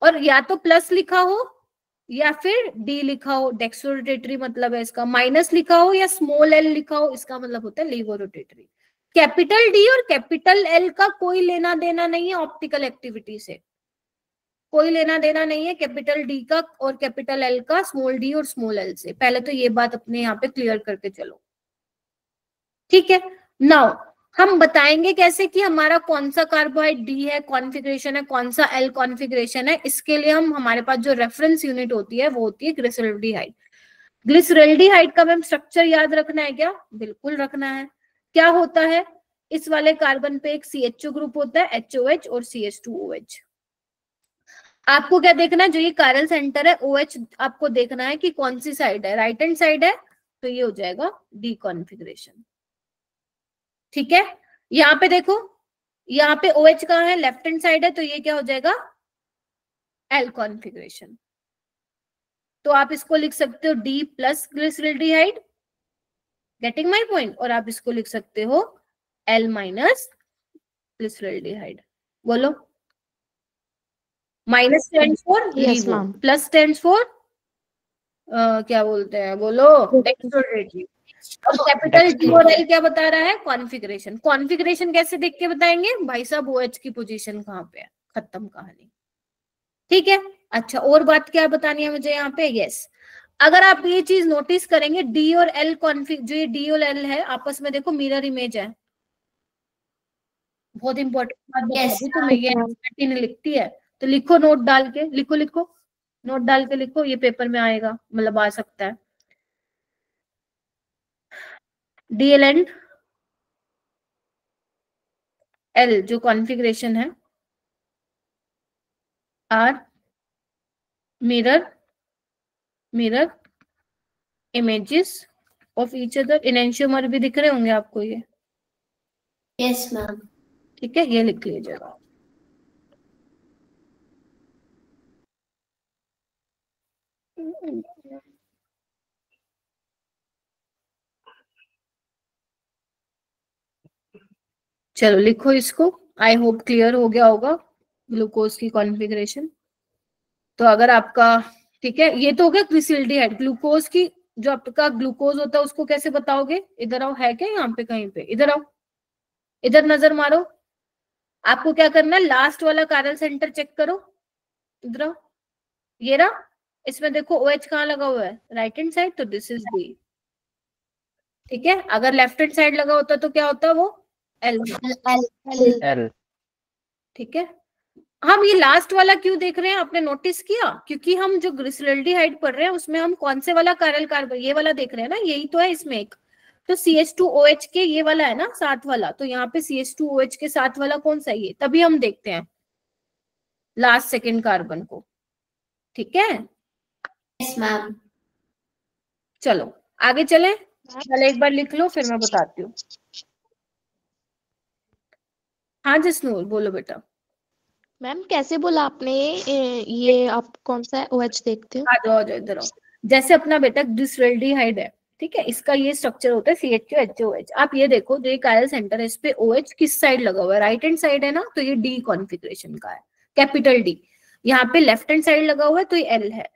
और या तो प्लस लिखा हो या फिर डी लिखा हो, डेक्स्ट्रोरोटेटरी मतलब है इसका, माइनस लिखा हो या स्मॉल एल लिखा हो, इसका मतलब होता है लीवो रोटेटरी। कैपिटल डी और कैपिटल एल का कोई लेना देना नहीं है ऑप्टिकल एक्टिविटी से, कोई लेना देना नहीं है कैपिटल डी का और कैपिटल एल का, स्मॉल डी और स्मॉल एल से। पहले तो ये बात अपने यहाँ पे क्लियर करके चलो, ठीक है। नाउ हम बताएंगे कैसे कि हमारा कौन सा कार्बोहाइड्रेट डी है कॉन्फ़िगरेशन है, कौन सा एल कॉन्फ़िगरेशन है। इसके लिए हम हमारे पास जो रेफरेंस यूनिट होती है वो होती है ग्लिसरॉल्डिहाइड। ग्लिसरॉल्डिहाइड का मैम स्ट्रक्चर याद रखना है क्या? बिल्कुल रखना है। क्या होता है, इस वाले कार्बन पे एक CHO ग्रुप होता है, HOH और CH2OH। आपको क्या देखना है, जो ये कायरल सेंटर है OH आपको देखना है कि कौन सी साइड है, राइट हैंड साइड है तो ये हो जाएगा डी कॉन्फ़िगरेशन। ठीक है, यहाँ पे देखो, यहाँ पे OH कहाँ है, लेफ्ट हैंड साइड है, तो ये क्या हो जाएगा एल कॉन्फ़िगरेशन। तो आप इसको लिख सकते हो D plus glyceraldehyde, getting my point, और आप इसको लिख सकते हो L माइनस ग्लिसरॉल्डिहाइड। बोलो, minus stands for Yes, ma'am. Plus stands for क्या बोलते हैं, बोलो डेक्सट्रोरेटिव। और कैपिटल D और L क्या बता रहा है, कॉन्फ़िगरेशन। कॉन्फ़िगरेशन कैसे देख के बताएंगे भाई साहब, OH की पोजीशन कहाँ पे है, खत्म कहानी। ठीक है, अच्छा और बात क्या बतानी है मुझे यहाँ पे, यस अगर आप ये चीज नोटिस करेंगे D और L कॉन्फ़िग, जो ये D और L है आपस में देखो मिरर इमेज है। बहुत इंपॉर्टेंट बात बता दी तुम्हें, ये एनसीईआरटी ने लिखती है, तो लिखो नोट डाल के, लिखो नोट डाल के लिखो, ये पेपर में आएगा, मतलब आ सकता है। DL एंड L जो कॉन्फ़िगरेशन है are mirror images of each other. Enantiomer भी दिख रहे होंगे आपको ये, यस मैम। ठीक है, ये लिख लीजिएगा। चलो लिखो इसको, आई होप क्लियर हो गया होगा ग्लूकोज की कॉन्फ़िगरेशन। तो अगर आपका, ठीक है, ये तो हो गया ग्लिसरॉल्डिहाइड। ग्लूकोज की, जो आपका ग्लूकोज होता है उसको कैसे बताओगे, इधर आओ, है क्या यहाँ पे कहीं पे, इधर आओ, इधर नजर मारो। आपको क्या करना है, लास्ट वाला कायरल सेंटर चेक करो, इधर आओ, ये रहा, इसमें देखो OH कहाँ लगा हुआ है, राइट हैंड साइड, तो दिस इज D। ठीक है, अगर लेफ्ट हैंड साइड लगा होता तो क्या होता, वो L। L। ठीक है, हम ये लास्ट वाला क्यों देख रहे हैं, आपने नोटिस किया, क्योंकि हम जो ग्लिसरॉल्डिहाइड पढ़ रहे हैं उसमें हम कौन से वाला कायरल कार्बन, ये वाला देख रहे हैं ना, यही तो है इसमें एक, तो CH2OH के ये वाला है ना साथ वाला, तो यहाँ पे CH2OH के साथ वाला कौन सा है, ये तभी हम देखते हैं लास्ट सेकेंड कार्बन को। ठीक है, यस मैम। चलो आगे चले, पहले एक बार लिख लो फिर मैं बताती हूँ। हाँ जसनूर बोलो बेटा। मैम कैसे बोला आपने, ये आप कौन सा OH देखते हो? आ जाओ इधर आओ। जैसे अपना बेटा ग्लिसरॉल्डिहाइड है, ठीक है, इसका ये स्ट्रक्चर होता है CH2 HOH। आप ये देखो, जो ये कायरल सेंटर है इस पे OH किस साइड लगा हुआ है, राइट हैंड साइड है ना, तो ये D कॉन्फ़िगरेशन का है, कैपिटल D। यहाँ पे लेफ्ट हैंड साइड लगा हुआ है तो ये L है।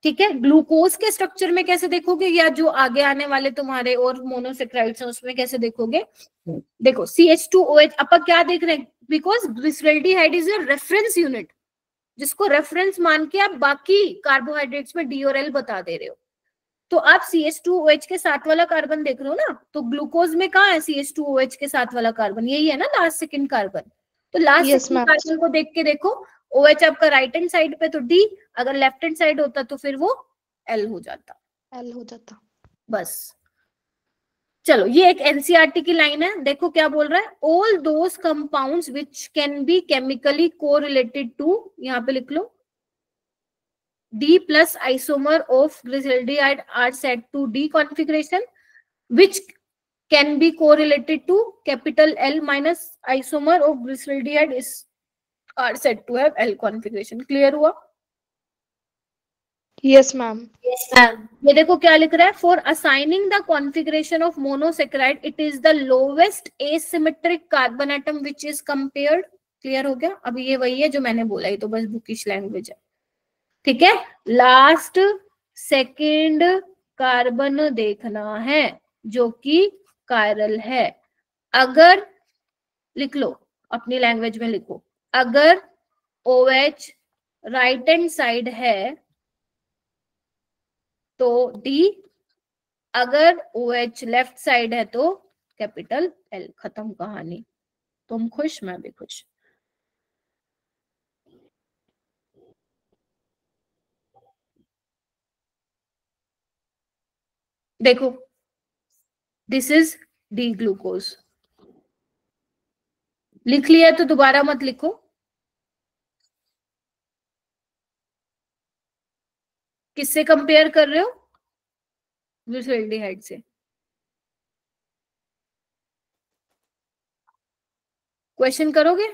ठीक है, ग्लूकोज के स्ट्रक्चर में कैसे देखोगे, या जो आगे आने वाले तुम्हारे और मोनोसेक्राइड्स हैं उसमें कैसे देखोगे, देखो CH2OH अपन क्या देख रहे हैं, because glyceraldehyde is a reference unit, जिसको रेफरेंस मान के आप बाकी कार्बोहाइड्रेट्स में D और L बता दे रहे हो। तो आप CH2OH के साथ वाला कार्बन देख रहे हो ना, तो ग्लूकोज में कहाँ है CH2OH के साथ वाला कार्बन, यही है ना लास्ट सेकंड कार्बन। तो last Yes, second ma'am. Carbon को देख के देखो, OH आपका राइट हैंड साइड पे तो D, अगर लेफ्ट हैंड साइड होता तो फिर वो L हो जाता। L हो जाता। बस, चलो ये एक एनसीईआरटी की लाइन है, देखो क्या बोल रहा है, all those compounds which can be chemically correlated to, यहाँ पे लिख लो, D plus isomer of glyceraldehyde are said to D configuration, which can be correlated to capital L minus isomer of glyceraldehyde is are said to have L configuration। Clear हुआ? Yes, ma'am. Yes ma'am. ये देखो क्या लिख रहा है, for assigning the configuration of monosaccharide it is the lowest asymmetric carbon atom which is compared. Clear हो गया? अभी ये वही है जो मैंने बोला, ये तो बस बुकिश लैंग्वेज है। ठीक है, लास्ट सेकेंड कार्बन देखना है जो कि कायरल है। अगर लिख लो, अपनी लैंग्वेज में लिखो, अगर OH राइट हैंड साइड है तो D, अगर OH लेफ्ट साइड है तो कैपिटल एल, खत्म कहानी। तुम खुश, मैं भी खुश। देखो दिस इज डी ग्लूकोज, लिख लिया तो दोबारा मत लिखो। किससे कंपेयर कर रहे हो? ग्लिसरॉल्डिहाइड से। क्वेश्चन करोगे?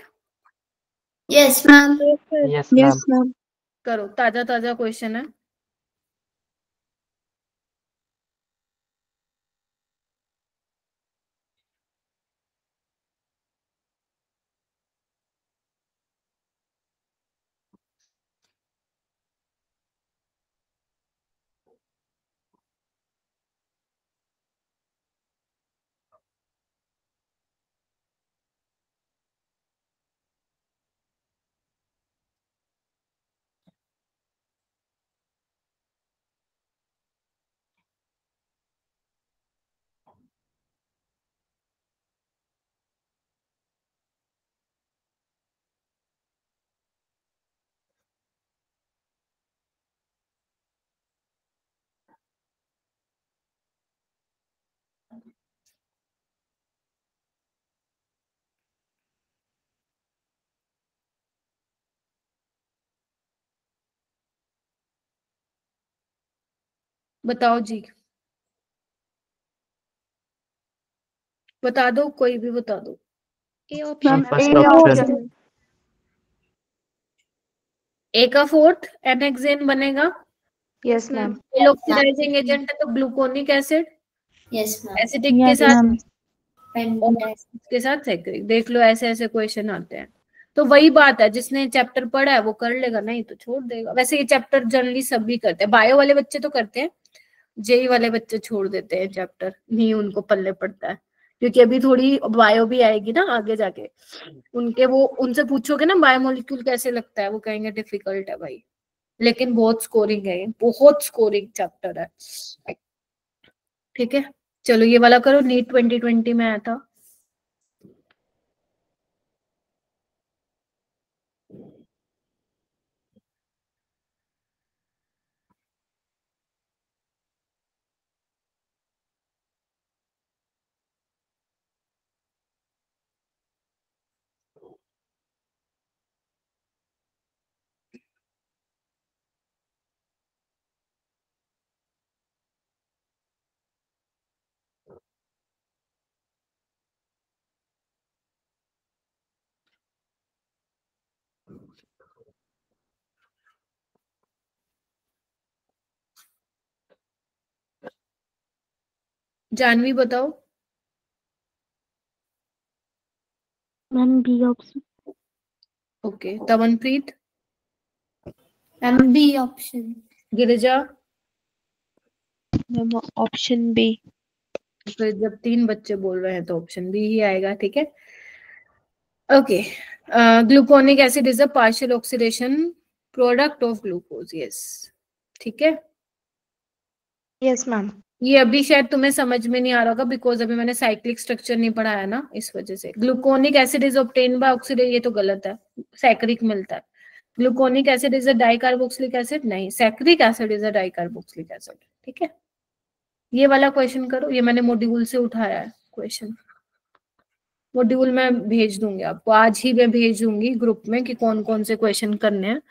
Yes ma'am. Yes, ma'am. ma'am. करो, ताजा ताजा क्वेश्चन है। बताओ जी, बता दो, कोई भी बता दो। ए Ma'am, option first A option. option. ए का फोर्थ एनेक्सेन बनेगा। Yes, ma'am. ऑक्सीडाइजिंग एजेंट है तो gluconic acid, yes ma'am. Acidic के Yes, साथ, ma'am. के साथ सैकरिक। देख लो ऐसे ऐसे क्वेश्चन आते हैं। तो वही बात है, जिसने चैप्टर पढ़ा है वो कर लेगा, नहीं तो छोड़ देगा। वैसे ये चैप्टर जनरली सभी करते हैं, बायो वाले बच्चे तो करते हैं, जेई वाले बच्चे छोड़ देते हैं चैप्टर, नहीं उनको पल्ले पड़ता है। क्योंकि अभी थोड़ी बायो भी आएगी ना आगे जाके, उनके वो उनसे पूछोगे ना बायोमोलिक्यूल कैसे लगता है, वो कहेंगे डिफिकल्ट है भाई, लेकिन बहुत स्कोरिंग है, बहुत स्कोरिंग चैप्टर है। ठीक है, चलो ये वाला करो, नीट 2020 में आया था। जानवी बताओ। Ma'am, B option. Okay, Tamanpreet, ma'am B option. Girija. Ma'am option B. फिर जब 3 बच्चे बोल रहे हैं तो ऑप्शन बी ही आएगा। ठीक है, okay. Gluconic acid is a partial oxidation product of glucose, yes. ठीक है, Yes, ma'am. ये अभी शायद तुम्हें समझ में नहीं आ रहा होगा, बिकॉज अभी मैंने साइक्लिक स्ट्रक्चर नहीं पढ़ाया ना, इस वजह से। Gluconic acid is obtain by oxidation, ये तो गलत है, सैकरिक मिलता है। Gluconic acid is a dicarboxylic acid, नहीं, saccharic acid is a dicarboxylic acid. ठीक है, ये वाला क्वेश्चन करो, ये मैंने मॉड्यूल से उठाया है क्वेश्चन। मॉड्यूल में भेज दूंगी आपको, आज ही मैं भेज दूंगी ग्रुप में कि कौन कौन से क्वेश्चन करने हैं।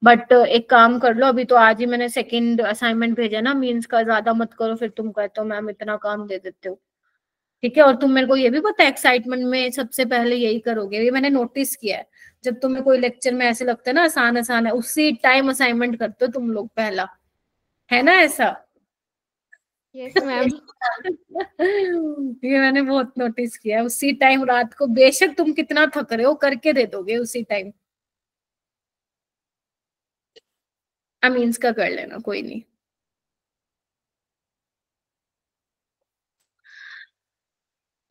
बट एक काम कर लो, अभी तो आज ही मैंने सेकंड असाइनमेंट भेजा ना मींस का, ज्यादा मत करो, फिर तुम कहते हो मैम इतना काम दे देते हो। ठीक है, और तुम मेरे को ये भी पता है एक्साइटमेंट में सबसे पहले यही करोगे, ये मैंने नोटिस किया है। जब तुम्हें कोई लेक्चर में ऐसे लगता है ना आसान आसान है, उसी टाइम असाइनमेंट करते हो तुम लोग पहला, है ना ऐसा? Yes ma'am. ये मैंने बहुत नोटिस किया है, उसी टाइम रात को, बेशक तुम कितना थक रहे हो करके दे दोगे उसी टाइम। अमीन्स का कर लेना, कोई नहीं।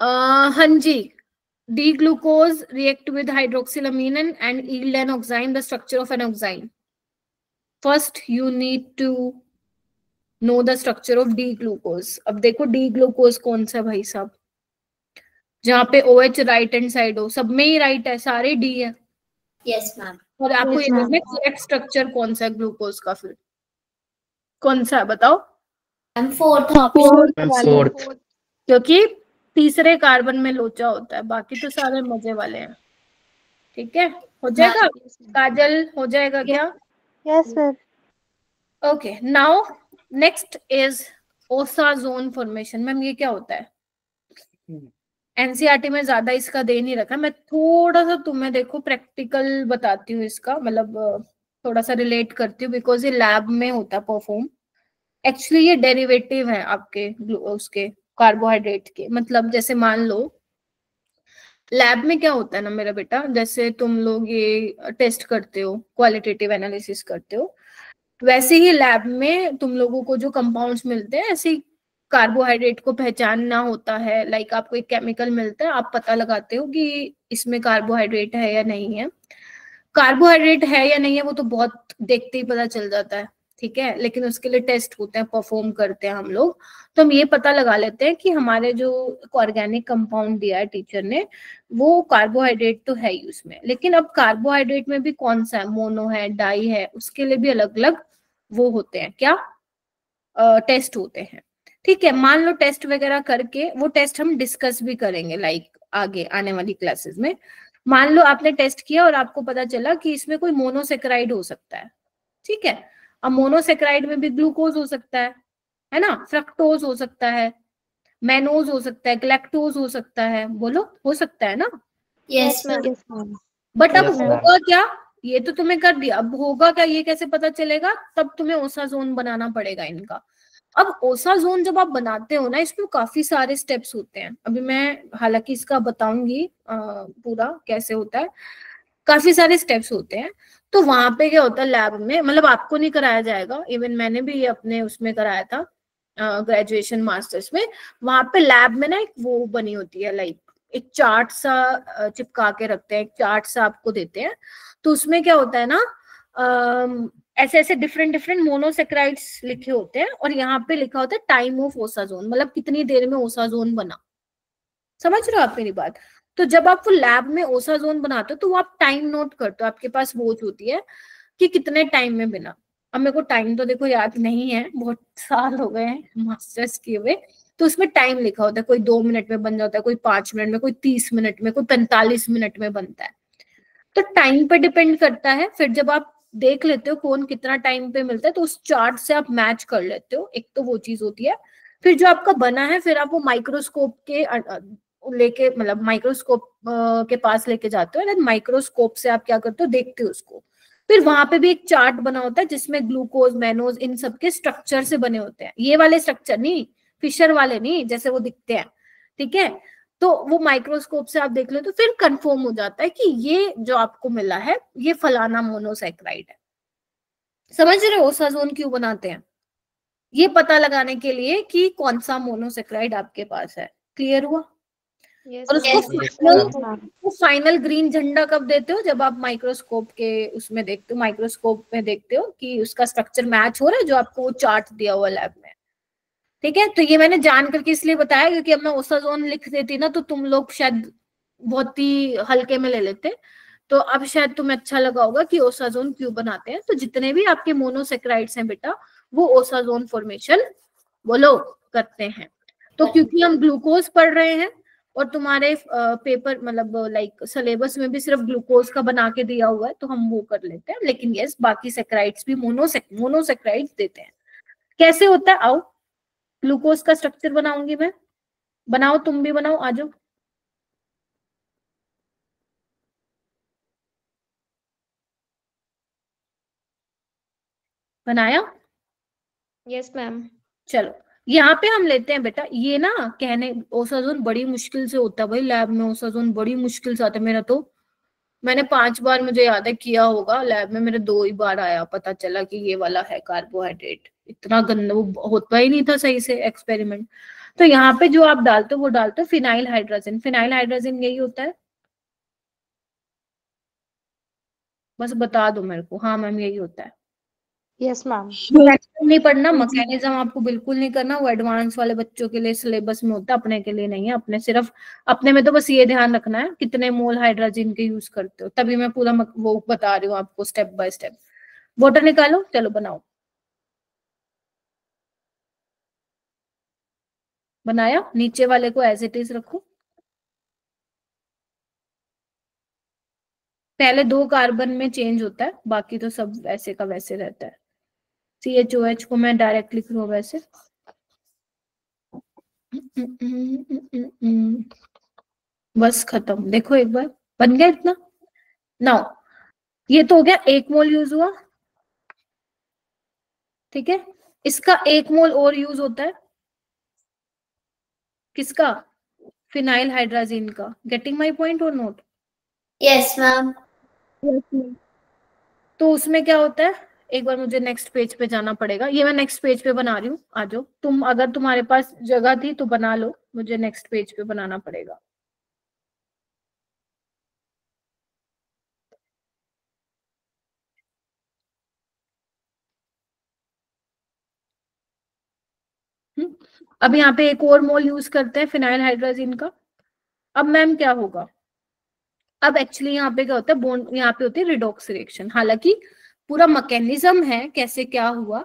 हाँ जी, D glucose react with hydroxylamine and yield an oxime, the structure of an oxime. First you need to know the structure of D glucose. अब देखो D glucose कौन सा भाई साहब, जहाँ पे OH राइट हैंड साइड हो, सब में ही राइट है, सारे D है। Yes ma'am. और आपको Yes, ये ma'am. देखना है करेक्ट स्ट्रक्चर कौन सा है ग्लूकोज का, फिर कौन सा है बताओ। Ma'am fourth option. Ma'am fourth. क्योंकि तीसरे कार्बन में लोचा होता है, बाकी तो सारे मजे वाले हैं। ठीक है, हो जाएगा काजल, हो जाएगा क्या? Yes, sir. Okay, now next is ओसा जोन फॉर्मेशन। मैम ये क्या होता है? एनसीईआरटी में ज्यादा इसका दे नहीं रखा, मैं थोड़ा सा तुम्हें देखो प्रैक्टिकल बताती हूँ इसका, मतलब थोड़ा सा रिलेट करती हूँ, बिकॉज ये लैब में होता है परफॉर्म। एक्चुअली ये डेरिवेटिव है आपके उसके कार्बोहाइड्रेट के। मतलब जैसे मान लो लैब में क्या होता है ना मेरा बेटा, जैसे तुम लोग ये टेस्ट करते हो, क्वालिटेटिव एनालिसिस करते हो, वैसे ही लैब में तुम लोगों को जो कंपाउंड्स मिलते हैं, ऐसे ही कार्बोहाइड्रेट को पहचानना होता है। लाइक आपको एक केमिकल मिलता है, आप पता लगाते हो कि इसमें कार्बोहाइड्रेट है या नहीं है। कार्बोहाइड्रेट है या नहीं है वो तो बहुत देखते ही पता चल जाता है, ठीक है, लेकिन उसके लिए टेस्ट होते हैं, परफॉर्म करते हैं हम लोग। तो हम ये पता लगा लेते हैं कि हमारे जो ऑर्गेनिक कंपाउंड दिया है टीचर ने, वो कार्बोहाइड्रेट तो है ही उसमें। लेकिन अब कार्बोहाइड्रेट में भी कौन सा है, मोनो है, डाई है, उसके लिए भी अलग अलग वो होते हैं, क्या टेस्ट होते हैं। ठीक है, मान लो टेस्ट वगैरह करके, वो टेस्ट हम डिस्कस भी करेंगे लाइक आगे आने वाली क्लासेस में। मान लो आपने टेस्ट किया और आपको पता चला कि इसमें कोई मोनोसेक्राइड हो सकता है, ठीक है। अब मोनोसेक्राइड में भी ग्लूकोज हो सकता है ना, फ्रक्टोज हो सकता है, मैनोज हो सकता है, ग्लैक्टोज हो सकता है, बोलो हो सकता है ना। Yes ma'am. Yes, ma'am. But अब Yes, ma'am. होगा क्या, ये तो तुम्हें कर दिया, अब होगा क्या ये कैसे पता चलेगा? तब तुम्हें ओसा जोन बनाना पड़ेगा इनका। अब ओसा जोन जब आप बनाते हो ना, इसमें काफी सारे स्टेप्स होते हैं। अभी मैं हालांकि इसका बताऊंगी पूरा कैसे होता है, काफी सारे स्टेप्स होते हैं। तो वहां पे क्या होता है लैब में, मतलब आपको नहीं कराया जाएगा, इवन मैंने भी ये अपने उसमें कराया था ग्रेजुएशन मास्टर्स में। वहां पे लैब में ना एक वो बनी होती है, लाइक एक चार्ट सा चिपका के रखते हैं, एक चार्ट सा आपको देते हैं। तो उसमें क्या होता है ना, ऐसे ऐसे डिफरेंट डिफरेंट मोनोसेक्राइड्स लिखे होते हैं, और यहाँ पे लिखा होता है टाइम ऑफ ओसा जोन, मतलब कितनी देर में ओसा जोन बना। समझ रहे हो आप मेरी बात? तो जब आप वो लैब में ओसा जोन बनाते हो तो वो आप टाइम नोट करते हो, आपके पास वॉच होती है कि कितने टाइम में बना। अब मेरे को टाइम तो देखो याद नहीं है, बहुत साल हो गए हैं मास्टर्स किए हुए। तो उसमें टाइम लिखा होता है, कोई 2 मिनट में बन जाता है, कोई 5 मिनट में, कोई 30 मिनट में, कोई 45 मिनट में बनता है। तो टाइम पे डिपेंड करता है। फिर जब आप देख लेते हो कौन कितना टाइम पे मिलता है, तो उस चार्ट से आप मैच कर लेते हो, एक तो वो चीज होती है। फिर जो आपका बना है, फिर आप वो माइक्रोस्कोप के लेके, मतलब माइक्रोस्कोप के पास लेके जाते हो, एंड माइक्रोस्कोप से आप क्या करते हो, देखते हो उसको। फिर वहां पे भी एक चार्ट बना होता है जिसमें ग्लूकोज, मैनोज, इन सब के स्ट्रक्चर से बने होते हैं। ये वाले स्ट्रक्चर नहीं, फिशर वाले नहीं, जैसे वो दिखते हैं, ठीक है। तो वो माइक्रोस्कोप से आप देख लो तो फिर कंफर्म हो जाता है कि ये जो आपको मिला है ये फलाना मोनोसेक्राइड है। समझ रहे हो ओसा जोन क्यों बनाते हैं? ये पता लगाने के लिए कि कौन सा मोनोसेक्राइड आपके पास है। क्लियर हुआ? Yes, और ma'am. उसको फाइनल ग्रीन झंडा कब देते हो? जब आप माइक्रोस्कोप के उसमें देखते हो, माइक्रोस्कोप में देखते हो कि उसका स्ट्रक्चर मैच हो रहा है जो आपको वो चार्ट दिया हुआ लैब में, ठीक है। तो ये मैंने जान करके इसलिए बताया क्योंकि अब मैं ओसा जोन लिख देती ना तो तुम लोग शायद बहुत ही हल्के में ले लेते। तो अब शायद तुम्हें अच्छा लगा होगा कि ओसा जोन क्यों बनाते हैं। तो जितने भी आपके मोनोसेक्राइड्स हैं बेटा, वो ओसा जोन फॉर्मेशन बोलो करते हैं। तो क्योंकि हम ग्लूकोज पढ़ रहे हैं और तुम्हारे पेपर मतलब लाइक सिलेबस में भी सिर्फ ग्लूकोज का बना के दिया हुआ है, तो हम वो कर लेते हैं। लेकिन यस, बाकी सेक्राइड्स भी मोनोसेक्राइड्स देते हैं। कैसे होता है? आओ ग्लूकोज का स्ट्रक्चर बनाऊंगी मैं, बनाओ, तुम भी बनाओ, आ जाओ। बनाया? Yes, ma'am. चलो यहाँ पे हम लेते हैं बेटा, ये ना कहने ओसा जोन बड़ी मुश्किल से होता है भाई, लैब में ओसा जोन बड़ी मुश्किल से आता है। मेरा तो मैंने 5 बार, मुझे याद है, किया होगा लैब में, मेरे 2 ही बार आया, पता चला कि ये वाला है कार्बोहाइड्रेट। इतना गंदा वो होता ही नहीं था सही से एक्सपेरिमेंट। तो यहाँ पे जो आप डालते हो वो डालते हो फिनाइल हाइड्रोजन। फिनाइल हाइड्रोजन यही होता है, बस बता दो मेरे को। हाँ मैम यही होता है। Yes, ma'am. रिएक्शन नहीं पढ़ना, मैकेनिज्म आपको बिल्कुल नहीं करना, वो एडवांस वाले बच्चों के लिए सिलेबस में होता है, अपने के लिए नहीं है। अपने सिर्फ अपने में तो बस ये ध्यान रखना है कितने मोल हाइड्रोजन के यूज करते हो, तभी मैं पूरा वो बता रही हूँ आपको स्टेप बाय स्टेप। वाटर निकालो, चलो बनाओ। बनाया, नीचे वाले को एज इट इज रखो। पहले 2 कार्बन में चेंज होता है, बाकी तो सब वैसे का वैसे रहता है। CHOH को मैं डायरेक्ट लिख रहा हूँ वैसे। बस खत्म। देखो एक बार बन गया इतना। नाउ ये तो हो गया, 1 मोल यूज हुआ, ठीक है। इसका 1 मोल और यूज होता है, किसका? फिनाइल हाइड्राजीन का। गेटिंग माई पॉइंट और नोट? Yes ma'am. तो उसमें क्या होता है, एक बार मुझे नेक्स्ट पेज पे जाना पड़ेगा, ये मैं नेक्स्ट पेज पे बना रही हूँ, आ जाओ तुम, अगर तुम्हारे पास जगह थी तो बना लो, मुझे नेक्स्ट पेज पे बनाना पड़ेगा। अब यहाँ पे एक और मोल यूज करते हैं फिनाइल हाइड्राजीन का। अब मैम क्या होगा, अब एक्चुअली यहाँ पे क्या होता है, बॉन्ड यहाँ पे होती है रिडॉक्स रिएक्शन। हालांकि पूरा मैकेनिज्म है कैसे क्या हुआ,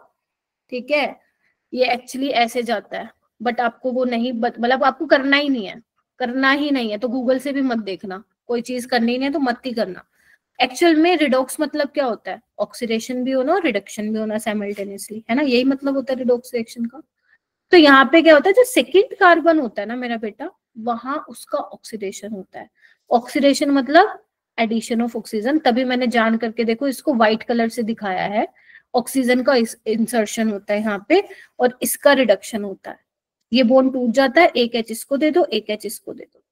ठीक है, ये एक्चुअली ऐसे जाता है, बट आपको वो नहीं मतलब आपको करना ही नहीं है, करना ही नहीं है तो गूगल से भी मत देखना, कोई चीज करनी नहीं है तो मत ही करना। एक्चुअल में रिडॉक्स मतलब क्या होता है, ऑक्सीडेशन भी होना और रिडक्शन भी होना साइमल्टेनियसली, है ना, यही मतलब होता है रिडॉक्स रिएक्शन का। तो यहाँ पे क्या होता है, जो सेकेंड कार्बन होता है ना मेरा बेटा, वहां उसका ऑक्सीडेशन होता है। ऑक्सीडेशन मतलब एडिशन ऑफ ऑक्सीजन, तभी मैंने जान करके देखो इसको व्हाइट कलर से दिखाया है। ऑक्सीजन का इंसर्शन होता है यहाँ पे और इसका रिडक्शन होता है। ये बॉन्ड टूट जाता है, एक H इसको दे दो, एक H इसको दे दो।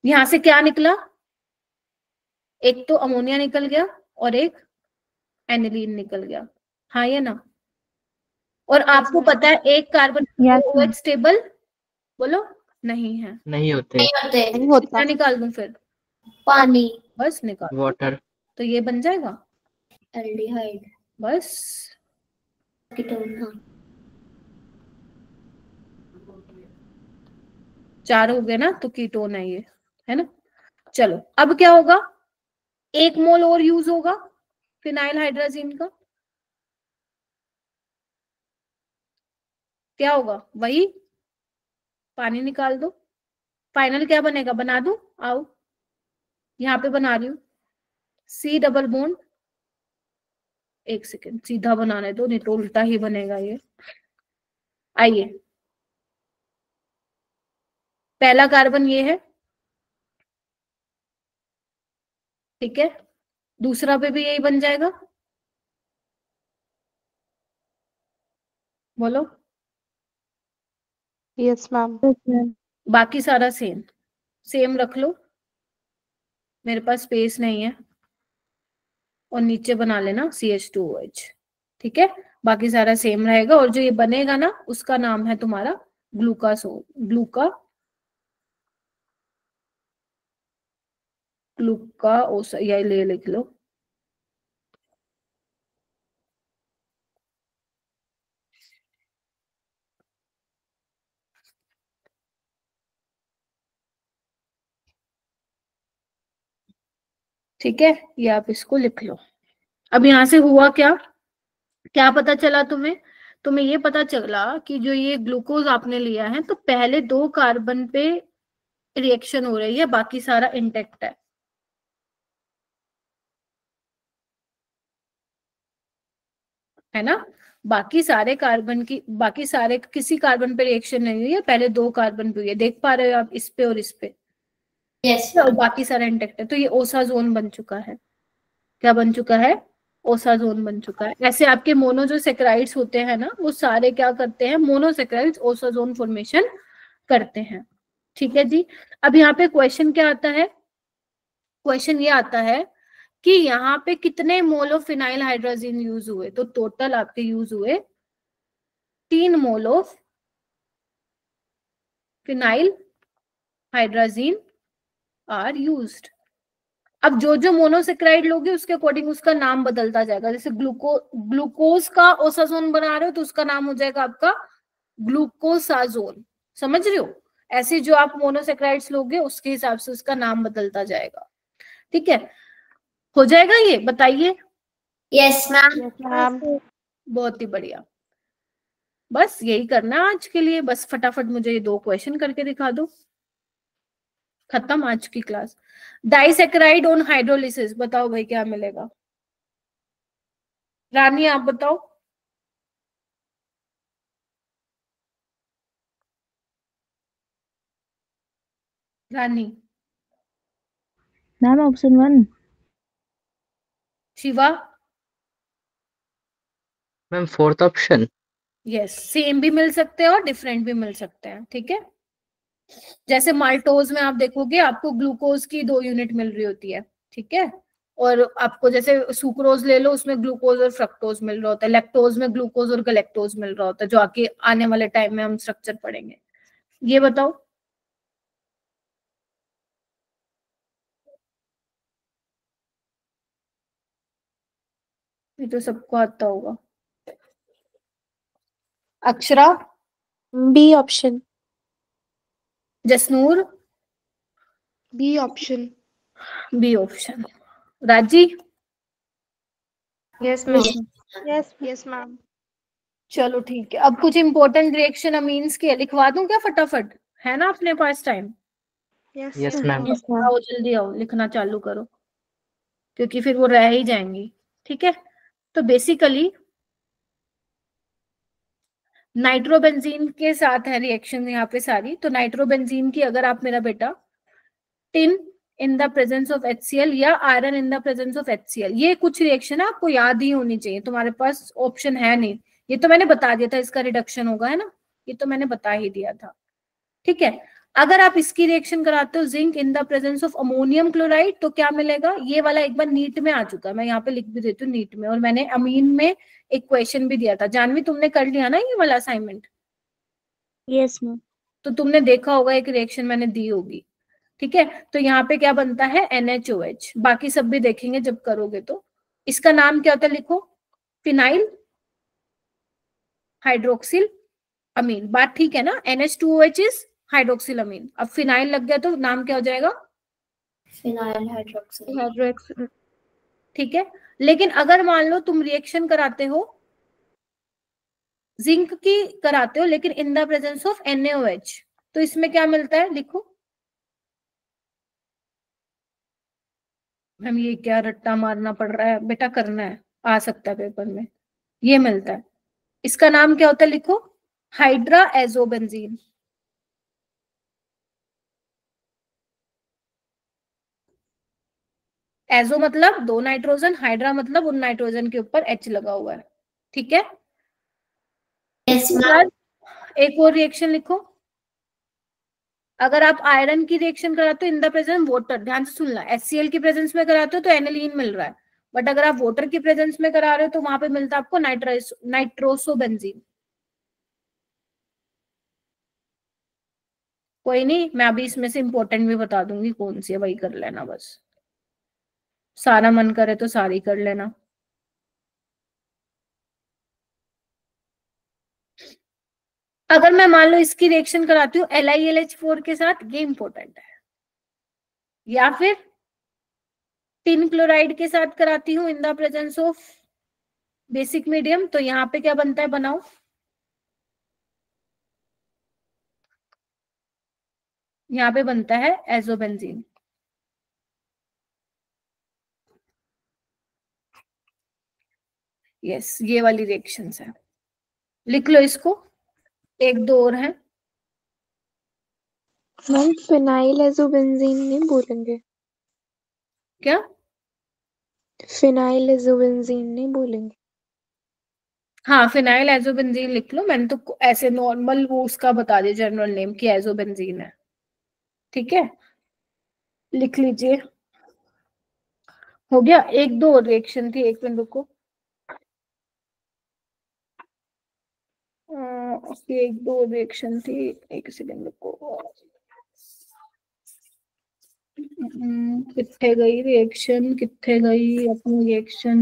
यहां से क्या निकला, एक तो अमोनिया निकल गया और एक एनिलीन निकल गया, हाँ ये ना। और आपको पता है एक कार्बन OH स्टेबल, बोलो, नहीं है, नहीं होते। नहीं होता। क्या निकाल दूं फिर? पानी। बस निकाल, वाटर। तो ये बन जाएगा एल्डिहाइड। बस। कीटोन। हाँ। 4 हो गए ना, तो कीटोन है ये, है ना। चलो अब क्या होगा, 1 मोल और यूज होगा फिनाइल हाइड्राजीन का, क्या होगा, वही पानी निकाल दो, फाइनल क्या बनेगा, बना दूं, आओ यहाँ पे बना रही हूँ, C डबल बॉन्ड, एक सेकेंड सीधा बनाने दो, नहीं तो उल्टा ही बनेगा ये। आइए, पहला कार्बन ये है, ठीक है, दूसरा पे भी यही बन जाएगा, बोलो। Yes ma'am. बाकी सारा सेम सेम रख लो, मेरे पास स्पेस नहीं है, और नीचे बना लेना CH2OH, ठीक है। बाकी सारा सेम रहेगा, और जो ये बनेगा ना उसका नाम है तुम्हारा ग्लूकाओस, या ले लिख लो। ठीक है, ये आप इसको लिख लो। अब यहां से हुआ क्या, क्या पता चला तुम्हें, तुम्हें ये पता चला कि जो ये ग्लूकोज आपने लिया है, तो पहले 2 कार्बन पे रिएक्शन हो रही है, बाकी सारा इंटेक्ट है ना। बाकी सारे कार्बन की, बाकी सारे किसी कार्बन पे रिएक्शन नहीं हुई है, पहले 2 कार्बन पे हुई है, देख पा रहे हो आप, इस पे और इस पे। यस। और बाकी सारा इंटेक्ट है, तो ये ओसाजोन बन चुका है। क्या बन चुका है, ओसाजोन बन चुका है। ऐसे आपके मोनो जो सेक्राइड्स होते हैं ना, वो सारे क्या करते हैं, मोनोसेक्राइड्स ओसाजोन फॉर्मेशन करते हैं, ठीक है जी। अब यहाँ पे क्वेश्चन क्या आता है, क्वेश्चन ये आता है कि यहाँ पे कितने mole of phenyl hydrogen use हुए, तो टोटल आपके यूज हुए 3 mole of phenyl hydrogen are used, अब जो जो मोनोसेक्राइड लोगे उसके अकॉर्डिंग उसका नाम बदलता जाएगा। जैसे ग्लूकोज का ओसाजोन बना रहे हो तो उसका नाम हो जाएगा आपका ग्लूकोसाजोन, समझ रहे हो? ऐसे जो आप मोनोसेक्राइड्स लोगे उसके हिसाब से उसका नाम बदलता जाएगा। ठीक है, हो जाएगा ये? बताइए। Yes ma'am. Yes, ma'am. बहुत ही बढ़िया, बस यही करना है आज के लिए। बस फटाफट मुझे ये 2 क्वेश्चन करके दिखा दो, खत्म आज की क्लास। डाइसेक्राइड ऑन हाइड्रोलिसिस, बताओ भाई क्या मिलेगा? रानी आप बताओ। रानी। Ma'am, option 1. Shiva. Ma'am fourth option. Yes, same भी मिल सकते हैं और डिफरेंट भी मिल सकते हैं। ठीक है, जैसे माल्टोज में आप देखोगे आपको ग्लूकोज की 2 यूनिट मिल रही होती है। ठीक है, और आपको जैसे सुक्रोज ले लो उसमें ग्लूकोज और फ्रक्टोज मिल रहा होता है, लैक्टोज में ग्लूकोज और गलेक्टोज मिल रहा होता है, जो आके आने वाले टाइम में हम स्ट्रक्चर पढ़ेंगे। ये बताओ। ये तो सबको आता होगा। Akshara. B option. Jasnoor. B option. B option. Raji. Yes Yes, ma'am. ma'am. Yes ma'am. चलो ठीक है, अब कुछ इंपॉर्टेंट रिएक्शन अमीन्स के लिखवा दूं क्या फटाफट? है ना अपने पास time? Yes yes ma'am. Yes, ma'am. आओ जल्दी आओ, लिखना चालू करो, क्योंकि फिर वो रह ही जाएंगी। ठीक है, तो बेसिकली नाइट्रोबेंजीन के साथ है रिएक्शन यहाँ पे सारी। तो नाइट्रोबेंजीन की अगर आप मेरा बेटा tin in the presence of HCl या iron in the presence of HCl, ये कुछ रिएक्शन है आपको याद ही होनी चाहिए, तुम्हारे पास ऑप्शन है नहीं। ये तो मैंने बता दिया था, इसका रिडक्शन होगा, है ना? ये तो मैंने बता ही दिया था। ठीक है, अगर आप इसकी रिएक्शन कराते हो zinc in the presence of ammonium chloride तो क्या मिलेगा? ये वाला एक बार नीट में आ चुका है, मैं यहाँ पे लिख भी देती हूँ नीट में, और मैंने अमीन में एक क्वेश्चन भी दिया था। जानवी तुमने कर लिया ना ये वाला असाइनमेंट? Yes, ma'am. तो तुमने देखा होगा, एक रिएक्शन मैंने दी होगी। ठीक है, तो यहाँ पे क्या बनता है? NaOH। बाकी सब भी देखेंगे जब करोगे। तो इसका नाम क्या होता है? लिखो, फिनाइल हाइड्रोक्सिल अमीन। बात ठीक है ना? NH2OH इज हाइड्रोक्सिल अमीन। अब फिनाइल लग गया तो नाम क्या हो जाएगा? Phenyl hydroxide. हाइड्रोक्साइड। ठीक है, लेकिन अगर मान लो तुम रिएक्शन कराते हो जिंक की कराते हो लेकिन in the presence of NaOH, तो इसमें क्या मिलता है? लिखो। हम ये क्या रट्टा मारना पड़ रहा है बेटा? करना है, आ सकता है पेपर में। ये मिलता है, इसका नाम क्या होता है? लिखो, हाइड्रा एजोबेंजीन। एजो मतलब 2 नाइट्रोजन, हाइड्रा मतलब उन नाइट्रोजन के ऊपर H लगा हुआ है। ठीक है, यस उसके मैम। बाद एक और रिएक्शन लिखो। अगर आप आयरन की रिएक्शन कराते हो इन द प्रेजेंस वाटर, ध्यान से सुनना, HCl की प्रेजेंस में कराते हो तो एनिलीन मिल रहा है, बट अगर आप वाटर की प्रेजेंस में करा रहे हो तो वहां पे मिलता है आपको नाइट्रोसोबेंजीन। कोई नहीं, मैं अभी इसमें से इंपॉर्टेंट भी बता दूंगी कौन सी है, वही कर लेना बस। सारा मन करे तो सारी कर लेना। अगर मैं मान लो इसकी रिएक्शन कराती हूँ LiLH4 के साथ, ये इंपॉर्टेंट है, या फिर टिन क्लोराइड के साथ कराती हूँ in the presence of basic medium, तो यहाँ पे क्या बनता है? बनाओ। यहाँ पे बनता है एजोबेंजीन। यस, ये वाली रिएक्शंस है, लिख लो इसको। 1 2 और हैं। मैम फिनाइल एजोबेंजीन नहीं बोलेंगे? क्या? फिनाइल एजोबेंजीन नहीं बोलेंगे? हाँ, फिनाइल एजोबेंजीन लिख लो। मैंने तो ऐसे नॉर्मल वो उसका बता दिया जनरल नेम की एजोबेंजीन है। ठीक है, लिख लीजिए। हो गया। 1 2 और रिएक्शन थी, 1 मिनट रुको। 1 2 रिएक्शन थी, 1 सेकेंड रुको। कित्थे गई रिएक्शन, कित्थे गई अपनी रिएक्शन।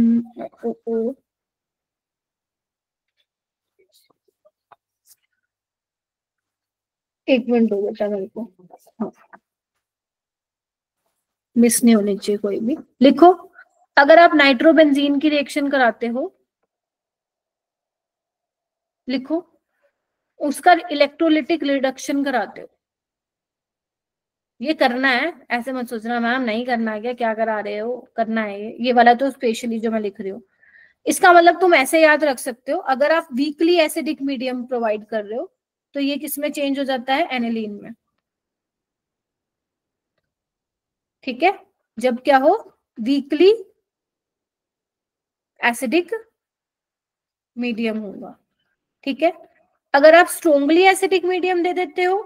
एक मिनट दो बेटा मेरे को, हाँ, मिस नहीं होनी चाहिए कोई भी। लिखो, अगर आप नाइट्रोबेंजीन की रिएक्शन कराते हो, लिखो, उसका इलेक्ट्रोलिटिक रिडक्शन कराते हो, ये करना है, ऐसे मत सोचना मैम नहीं करना है, क्या करा रहे हो, करना है ये वाला तो स्पेशली जो मैं लिख रही हूँ। इसका मतलब तुम ऐसे याद रख सकते हो, अगर आप वीकली एसिडिक मीडियम प्रोवाइड कर रहे हो तो ये किस में चेंज हो जाता है, एनिलीन में। ठीक है, जब क्या हो, वीकली एसिडिक मीडियम होगा। ठीक है, अगर आप स्ट्रोंगली एसिडिक मीडियम दे देते हो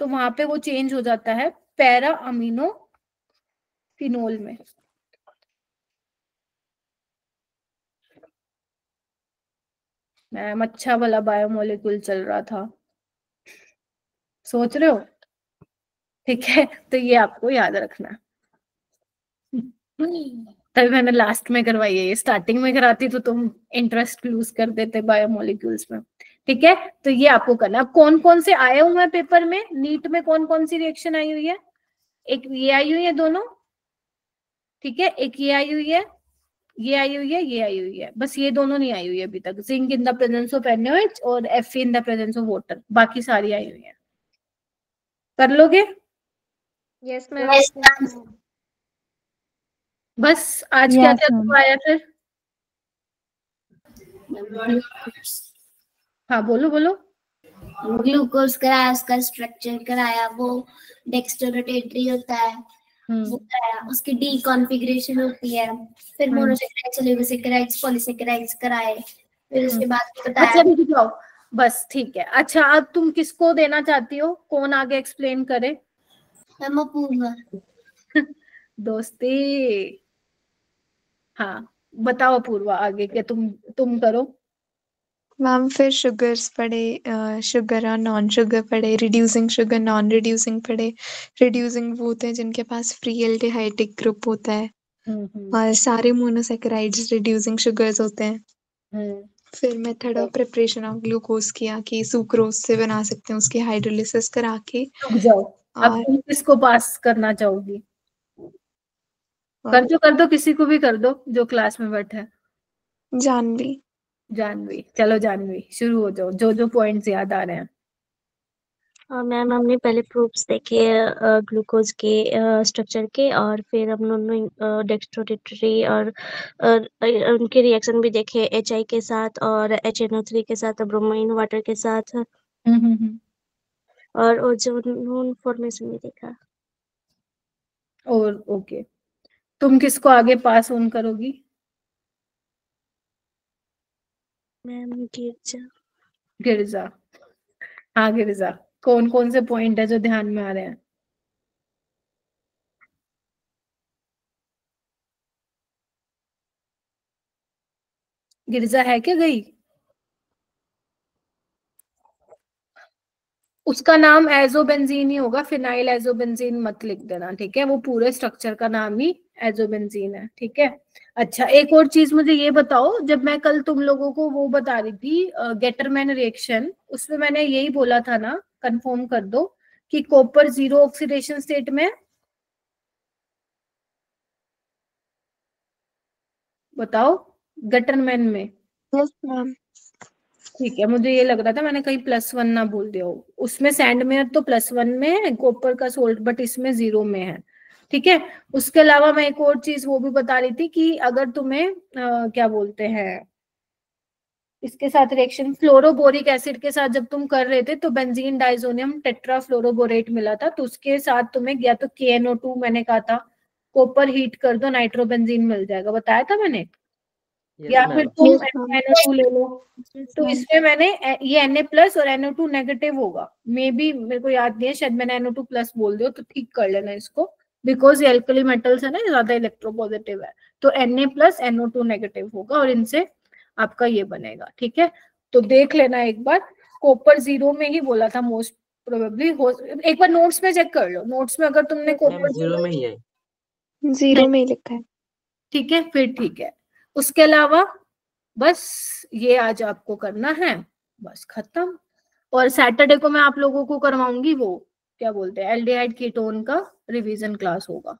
तो वहां पे वो चेंज हो जाता है पैरा अमीनो फिनोल में। मैम अच्छा वाला बायोमोलिक्यूल चल रहा था, सोच रहे हो। ठीक है, तो ये आपको याद रखना। तभी मैंने लास्ट में करवाई है, ये स्टार्टिंग में कराती तो तुम इंटरेस्ट लूज कर देते बायोमोलिक्यूल्स में। ठीक है, तो ये आपको करना। अब कौन कौन से आए हुए हैं पेपर में, नीट में कौन कौन सी रिएक्शन आई हुई है, एक ये आई हुई है दोनों, ठीक है, एक ये आई हुई है, ये आई हुई है, ये आई हुई है, बस ये दोनों नहीं आई हुई है अभी तक, zinc in the presence of NaOH और Fe in the presence of water, बाकी सारी आई हुई है। कर लोगे? Yes ma'am. बस आज क्या क्या करवाया फिर? हाँ बोलो बोलो। ग्लूकोज कराया, उसका स्ट्रक्चर कराया, वो डेक्स्ट्रोरोटेटरी होता है वो कराया, उसकी डी कॉन्फ़िगरेशन होती है, फिर मोनोसेकेराइड्स, ओलिगोसेकेराइड्स, पॉलीसेकेराइड्स कराए, फिर उसके बाद बताया। अच्छा रुक जाओ, बस ठीक है। अच्छा अब तुम किसको देना चाहती हो, कौन आगे एक्सप्लेन करे? हम अपूर्वा। दोस्ती, हाँ बताओ अपूर्वा आगे, क्या तुम करो। मैम फिर शुगर्स पढ़े, शुगर और नॉन शुगर पढ़े, रिड्यूसिंग शुगर, नॉन रिड्यूसिंग पढ़े। रिड्यूसिंग वो होते हैं जिनके पास फ्री एल्डिहाइडिक ग्रुप होता है, और सारे मोनोसेकेराइड्स रिड्यूसिंग शुगर्स होते हैं। फिर method of preparation of glucose किया कि सुक्रोज से बना सकते हैं, उसकी हाइड्रोलिसिस करा के। रुक जाओ, अब तुम किसको पास करना चाहोगी? कर दो, किसी को भी कर दो जो क्लास में बैठा है। जानवी। चलो जानवी शुरू हो जाओ, जो जो पॉइंट्स याद आ रहे हैं। मैम हमने पहले प्रूफ्स देखे ग्लूकोज के स्ट्रक्चर के, और फिर हम दोनों डेक्स्ट्रोरोटेटरी और उनके रिएक्शन भी देखे, HI के साथ और HNO3 के साथ, ब्रोमीन वाटर के साथ, और ओजोन फॉर्मेशन भी देखा। और ओके, तुम किसको आगे पास ऑन करोगी? मैम गिरजा। हाँ गिरजा, कौन कौन से पॉइंट है जो ध्यान में आ रहे हैं? गिरजा है क्या गई? उसका नाम एजोबेंजीन ही होगा, फिनाइल एजोबेंजीन मत लिख देना, ठीक है, वो पूरे स्ट्रक्चर का नाम ही एजोबेंजीन है। ठीक है, अच्छा एक और चीज मुझे ये बताओ, जब मैं कल तुम लोगों को वो बता रही थी गेटरमैन रिएक्शन, उसमें मैंने यही बोला था ना, कंफर्म कर दो कि कॉपर 0 ऑक्सीडेशन स्टेट में, बताओ गेटरमैन में। Yes ma'am. ठीक है, मुझे ये लग रहा था मैंने कहीं +1 ना बोल दिया हो, उसमें सैंडमेयर तो +1 में है कॉपर का सोल्ट, बट इसमें 0 में है। ठीक है, उसके अलावा मैं एक और चीज वो भी बता रही थी कि अगर तुम्हें क्या बोलते हैं, इसके साथ रिएक्शन फ्लोरोबोरिक एसिड के साथ जब तुम कर रहे थे तो बेंजीन डाइजोनियम टेट्राफ्लोरोबोरेट मिला था, तो उसके साथ तुम्हें या तो KNO2 मैंने कहा था, कॉपर हीट कर दो नाइट्रोबेंजीन मिल जाएगा, बताया था मैंने, या फिर तुम NO2 ले लो। तो इसमें मैंने ये Na+ और NO2 नेगेटिव होगा, मे बी मेरे को याद नहीं है, शायद मैंने NO2+ बोल दिया, तो ठीक कर लेना इसको, बिकॉज ये एल्कली मेटल्स है ना, ज्यादा इलेक्ट्रोपॉजिटिव है, तो Na+ NO2 नेगेटिव होगा और इनसे आपका ये बनेगा। ठीक है, तो देख लेना एक बार। कॉपर 0 में ही बोला था मोस्ट प्रोबेबली। हो एक बार नोट्स में चेक कर लो, नोट्स में अगर तुमने मैम कॉपर 0 में ही है। 0 में ही लिखा है। ठीक है, फिर ठीक है। उसके अलावा बस ये आज आपको करना है, बस खत्म। और सैटरडे को मैं आप लोगों को करवाऊंगी वो क्या बोलते हैं एल्डिहाइड कीटोन का रिवीजन क्लास होगा।